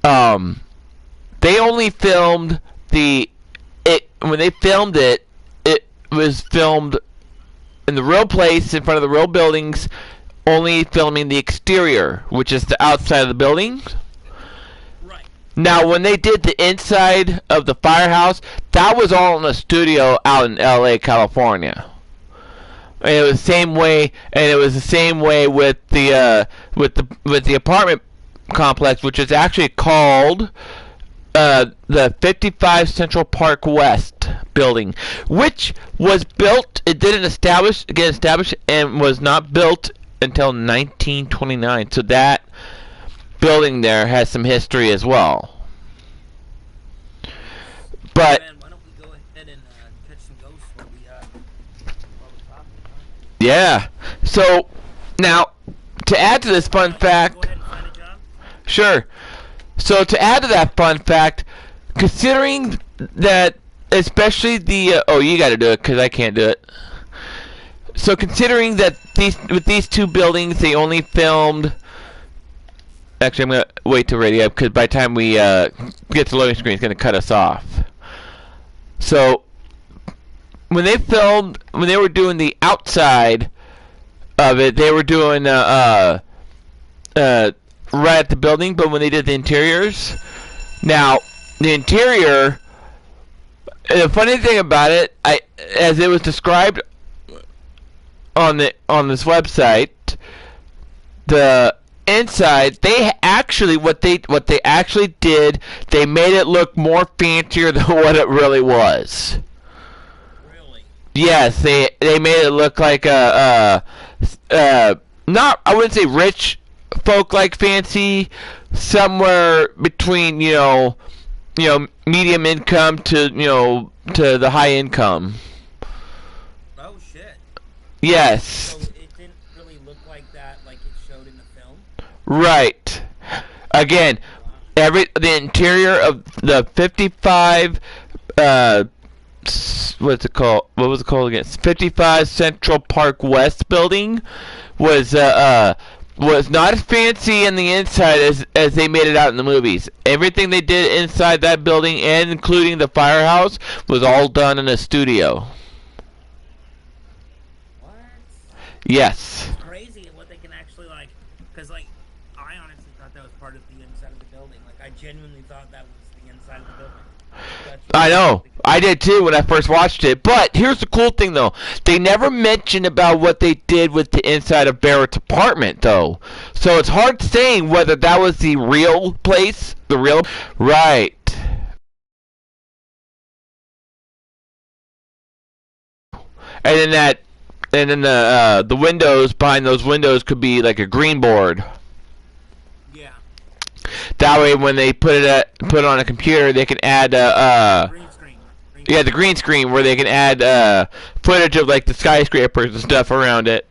Speaker 1: they only filmed when they filmed it. It was filmed in the real place, in front of the real buildings, only filming the exterior, which is the outside of the building.
Speaker 4: Right.
Speaker 1: Now, when they did the inside of the firehouse, that was all in a studio out in L.A., California. And it was the same way, with the apartment complex, which is actually called the 55 Central Park West building, which was built. It didn't get established, and was not built until 1929. So that building there has some history as well. But
Speaker 4: Man, why don't we go ahead and catch some ghosts while we talk?
Speaker 1: yeah. So now, to add to this fun fact,
Speaker 4: Go ahead and find a job.
Speaker 1: sure. So to add to that fun fact, considering that, especially the you got to do it because I can't do it. So considering that with these two buildings, they only filmed. Actually, I'm gonna wait till ready up because by the time we get to the loading screen, it's gonna cut us off. So when they were doing the outside of it, they were doing right at the building. But when they did the interiors, now the interior. The funny thing about it, as it was described on this website, the inside, they actually what they actually did, they made it look more fancier than what it really was.
Speaker 4: Really?
Speaker 1: Yes, they made it look like not, I wouldn't say rich folk like fancy, somewhere between medium income to the high income.
Speaker 4: Oh shit.
Speaker 1: Yes.
Speaker 4: So it didn't really look like that, like it showed in the film.
Speaker 1: Right. Again, the interior of the 55 what's it called? What was it called again? 55 Central Park West building was not as fancy in the inside as they made it out in the movies. Everything they did inside that building, and including the firehouse, was all done in a studio.
Speaker 4: What?
Speaker 1: Yes.
Speaker 4: It's crazy what they can actually because I honestly thought that was part of the inside of the building. Like I genuinely thought that was the inside of the building.
Speaker 1: I know. I did too when I first watched it. But here's the cool thing, though. They never mentioned about what they did with the inside of Barrett's apartment, though. So it's hard saying whether that was the real place, Right. And then the windows behind those windows could be like a green board.
Speaker 4: Yeah.
Speaker 1: That way, when they put it on a computer, they can add
Speaker 4: Green screen.
Speaker 1: yeah, the green screen where they can add footage of like the skyscrapers and stuff around it.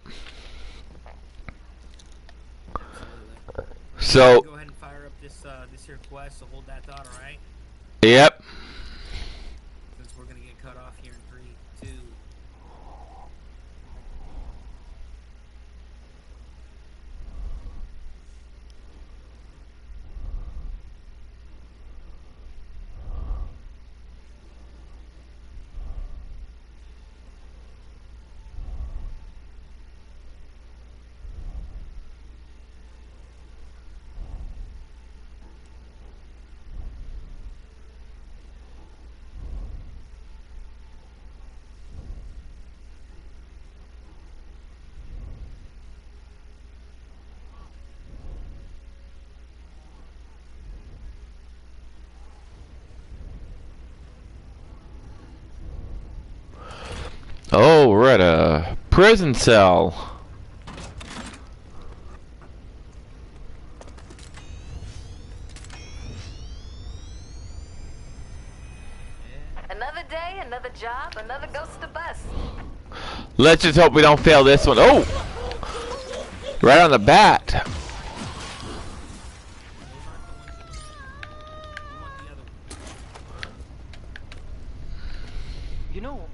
Speaker 1: So
Speaker 4: Go ahead and fire up this here quest. So hold that thought, all right?
Speaker 1: yep.
Speaker 4: Since we're gonna get cut off here in 3, 2.
Speaker 1: Oh, we're at a prison cell.
Speaker 2: Another day, another job, another ghost to bust.
Speaker 1: Let's just hope we don't fail this one. Oh! Right on the bat.
Speaker 3: You know,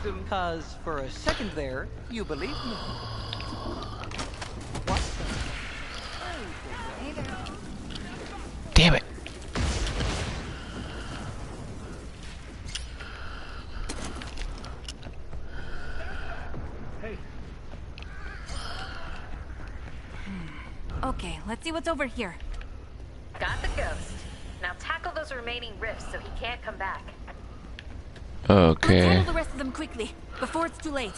Speaker 3: because for a second there, you believed me. What?
Speaker 2: Hey there.
Speaker 1: Damn it.
Speaker 2: Okay, let's see what's over here.
Speaker 5: Got the ghost. Now tackle those remaining rifts so he can't come back.
Speaker 2: Let's
Speaker 1: Okay.
Speaker 2: handle the rest of them quickly, before it's too late.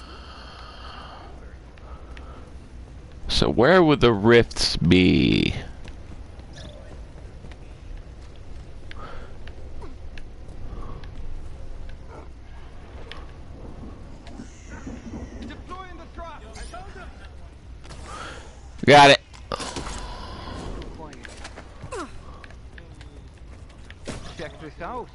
Speaker 1: So where would the rifts be? Got it.
Speaker 3: Check this out.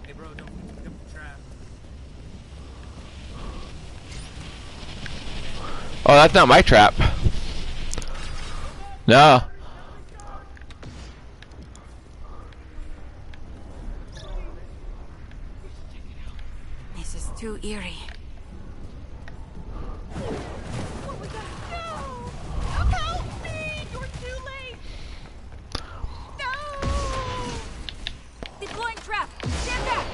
Speaker 4: Hey, bro, don't pick up the trap.
Speaker 1: Oh, that's not my trap. No.
Speaker 2: This is too eerie.
Speaker 6: Help me! You're too late! No!
Speaker 2: Deploying trap! Stand back!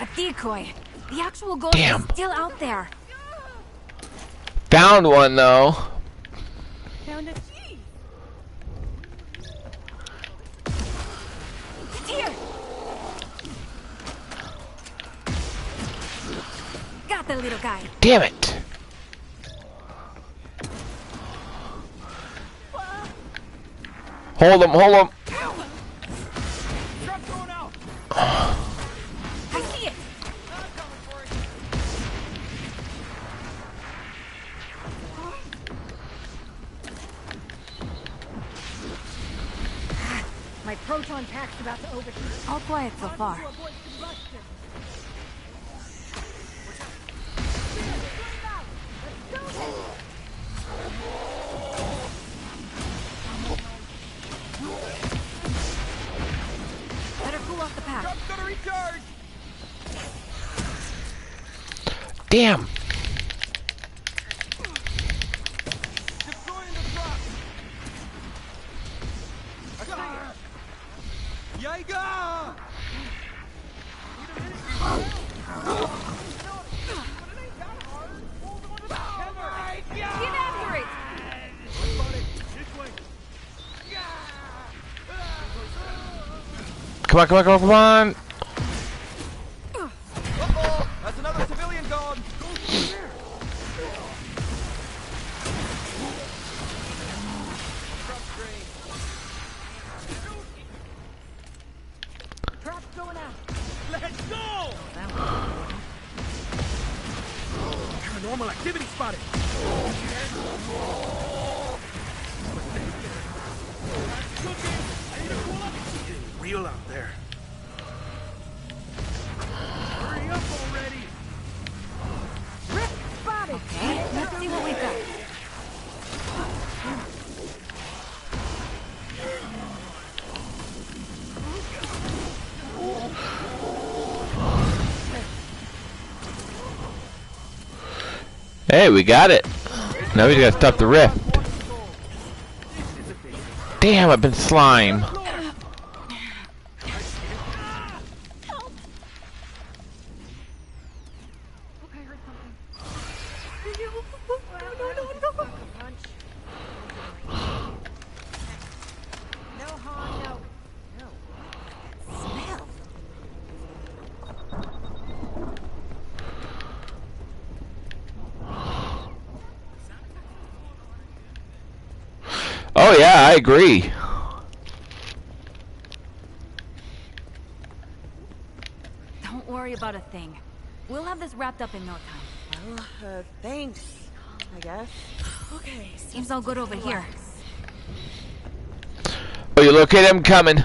Speaker 2: A decoy. The actual ghost
Speaker 1: Damn.
Speaker 2: is still out there.
Speaker 1: Found one though.
Speaker 6: Found a key!
Speaker 2: Here! Got the little guy.
Speaker 1: Damn it. Hold him, hold him.
Speaker 4: Trap going out!
Speaker 2: I see it.
Speaker 6: My proton pack's about to overheat.
Speaker 2: All quiet so far.
Speaker 6: To avoid combustion.
Speaker 2: Better cool off the pack.
Speaker 4: Trap's gonna recharge!
Speaker 1: Damn.
Speaker 4: Deploying the trap! I see it! Yiga!
Speaker 2: Get after it!
Speaker 1: Come on, come on, come on, come on.
Speaker 4: Uh-oh! That's another civilian gone!
Speaker 7: Real out there. Hurry up already!
Speaker 6: Rift spotted.
Speaker 2: Okay, let's see what we got.
Speaker 1: Hey, we got it. Now we just gotta stop the rift. Damn, I've been slime.
Speaker 6: Okay, I heard something. No. No, Han, no. No.
Speaker 2: Smell.
Speaker 1: Oh yeah, I agree.
Speaker 2: Don't worry about a thing. We'll have this wrapped up in no time.
Speaker 8: Well, thanks, I guess. Okay.
Speaker 2: Seems all good over here.
Speaker 1: Oh, you located him coming.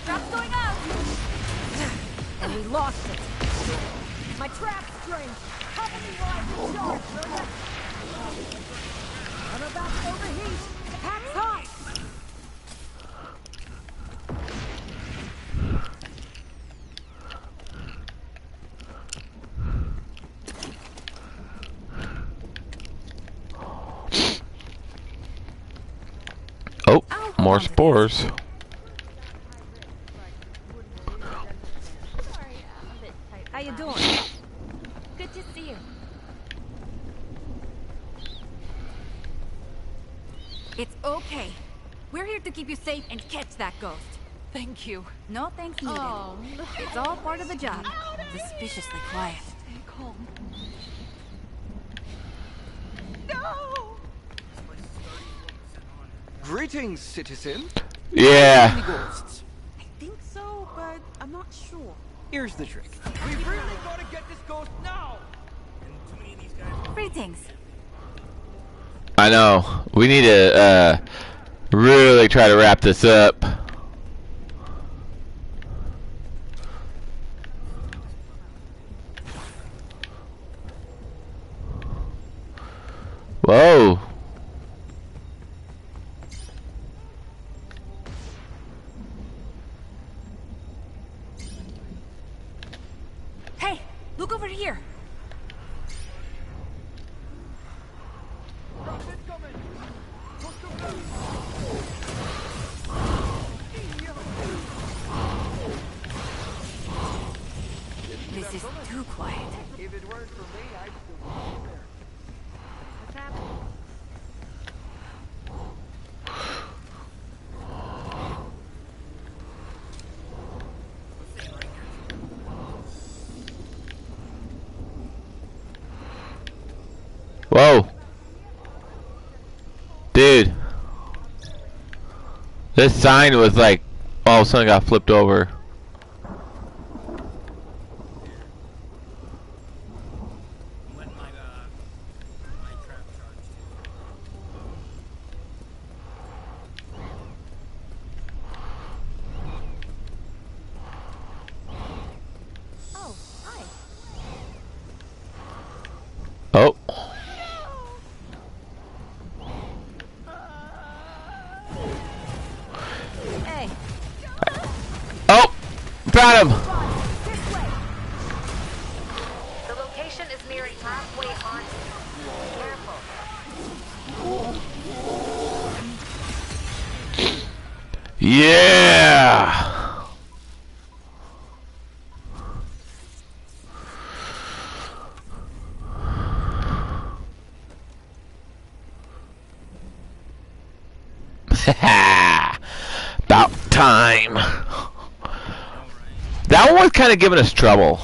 Speaker 6: Trap's going out! And we lost it. My trap string! Cover me while I recharge, will ya? I'm about to overheat! Pack's hot!
Speaker 1: Oh, more spores.
Speaker 2: How you doing? Good to see you. It's okay. We're here to keep you safe and catch that ghost.
Speaker 6: Thank you.
Speaker 2: No thanks needed.
Speaker 6: Oh, no.
Speaker 2: It's all part of the job. Suspiciously quiet.
Speaker 6: Stay calm. No!
Speaker 3: Greetings, citizen.
Speaker 1: Yeah.
Speaker 3: Any ghosts?
Speaker 8: I think so, but I'm not sure.
Speaker 3: Here's the trick. We really gotta get this ghost now.
Speaker 4: And too many of these guys.
Speaker 2: Greetings.
Speaker 1: I know. We need to really try to wrap this up. Whoa.
Speaker 2: Hey, look over here. This is too quiet.
Speaker 3: If it weren't for me, I'd still be there.
Speaker 6: What's happening?
Speaker 1: Whoa. Dude. This sign was like all of a sudden got flipped over.
Speaker 4: When my trap charged.
Speaker 6: Oh, hi.
Speaker 1: Oh.
Speaker 6: Hey,
Speaker 1: Oh! Found him!
Speaker 6: this way!
Speaker 5: The location is nearing halfway on. Careful.
Speaker 1: Yeah! About time. That one was kind of giving us trouble.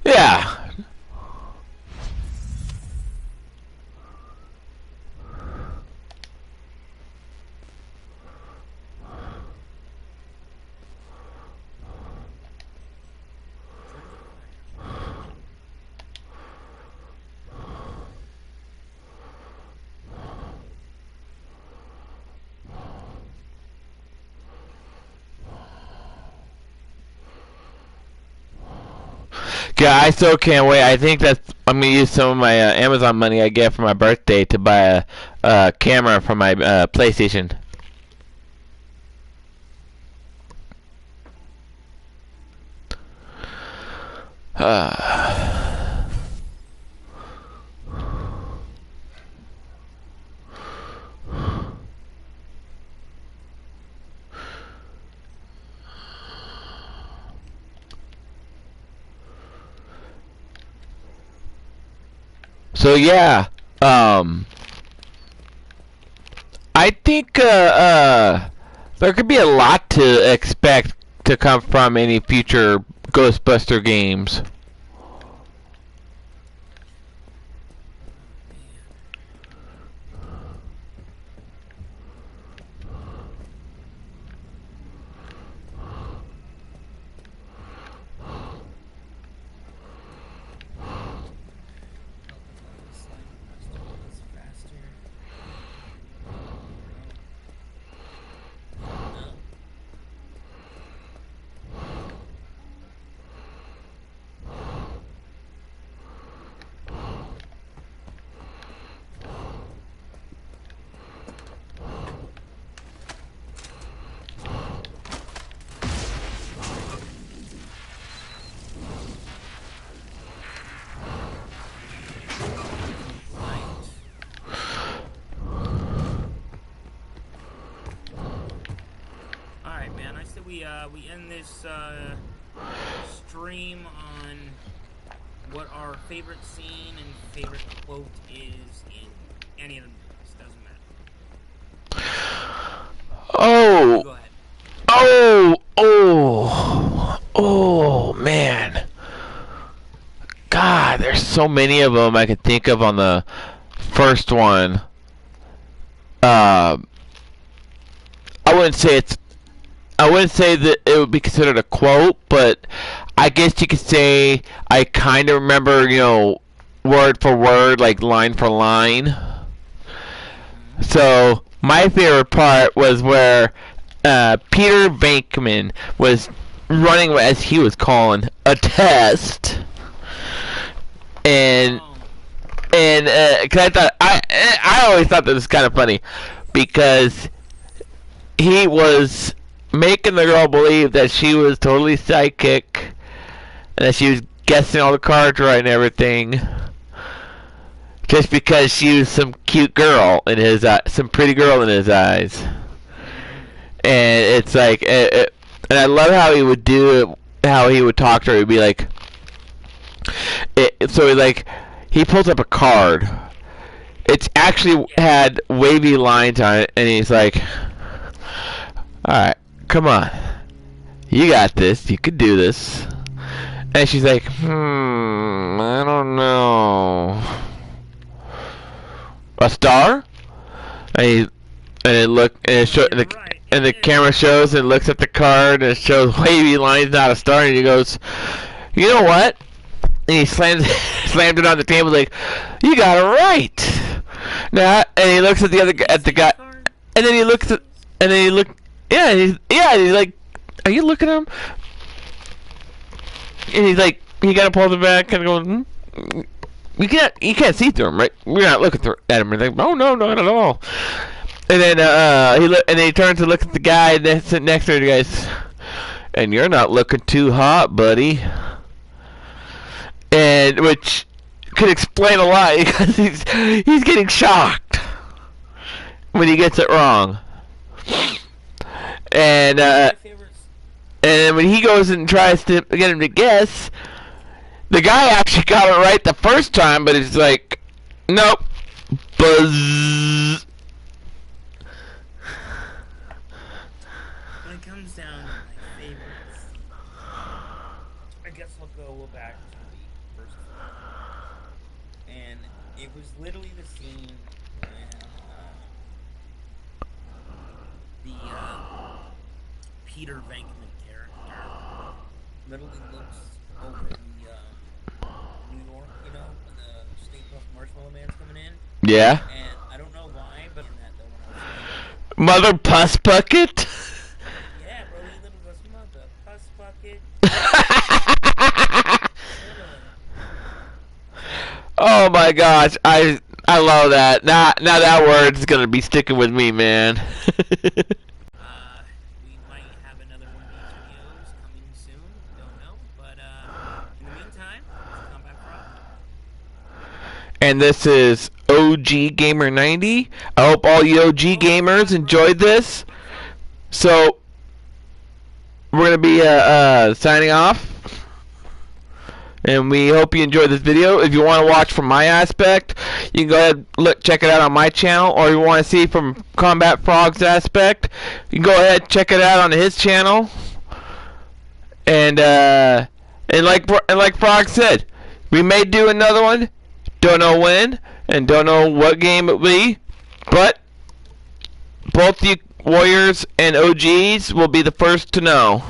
Speaker 1: Yeah. Yeah, I still can't wait. I think I'm gonna use some of my Amazon money I get for my birthday to buy a camera for my PlayStation. So yeah, I think there could be a lot to expect to come from any future Ghostbuster games.
Speaker 4: Alright, man, I said we end this stream on what our favorite scene and favorite quote is in any of the movies. Doesn't matter.
Speaker 1: Oh,
Speaker 4: Go ahead.
Speaker 1: oh, man. God, there's so many of them I could think of on the first one. I wouldn't say that it would be considered a quote, but I guess you could say I kind of remember, word for word, like line for line. So my favorite part was where Peter Venkman was running, as he was calling, a test, and cause I always thought that was kind of funny because he was making the girl believe that she was totally psychic and that she was guessing all the cards right and everything, just because she was some cute girl in his some pretty girl in his eyes. And it's like, and I love how he would do it, how he would talk to her. He'd be like, he pulls up a card. It's actually had wavy lines on it, and he's like, "Alright, come on. You got this. You could do this." And she's like, I don't know. A star? And the camera shows and looks at the card and it shows wavy lines, not a star, and he goes, "You know what?" And he slammed it on the table like, "You got it right." Now, and he looks at the guy, and then he looks at, and then he look, yeah, he's like, "Are you looking at him?" And he's like, he kind of pulls it back and goes, You can't see through him, right? We're not looking at him. We're like, "Oh no, not at all." And then he turns to look at the guy that's sitting next to her, and he goes, "And you're not looking too hot, buddy." And which could explain a lot because he's getting shocked when he gets it wrong. And when he goes and tries to get him to guess, the guy actually got it right the first time, but it's like, nope, buzz.
Speaker 4: When it comes down to my favorites, I guess I'll go back to the first one. And it was literally the scene when the Peter Venkman character literally looks over the New York, when the Stay Puft Marshmallow Man's coming in.
Speaker 1: Yeah.
Speaker 4: And I don't know why, but in that though, when I was
Speaker 1: Mother Puss Bucket.
Speaker 4: yeah, bro, he literally goes, "Mother Puss Bucket."
Speaker 1: Oh my gosh, I love that. Now that word's gonna be sticking with me, man.
Speaker 4: We might have another one of these videos coming soon. Don't know, but in the meantime, it's Kombat-Frog.
Speaker 1: And this is OG Gamer 90. I hope all you OG gamers enjoyed this. So we're gonna be signing off. And we hope you enjoyed this video. If you want to watch from my aspect, you can go ahead and check it out on my channel. Or if you want to see from Kombat-Frog's aspect, you can go ahead and check it out on his channel. And like Frog said, we may do another one. Don't know when, and don't know what game it will be. But both you Warriors and OGs will be the first to know.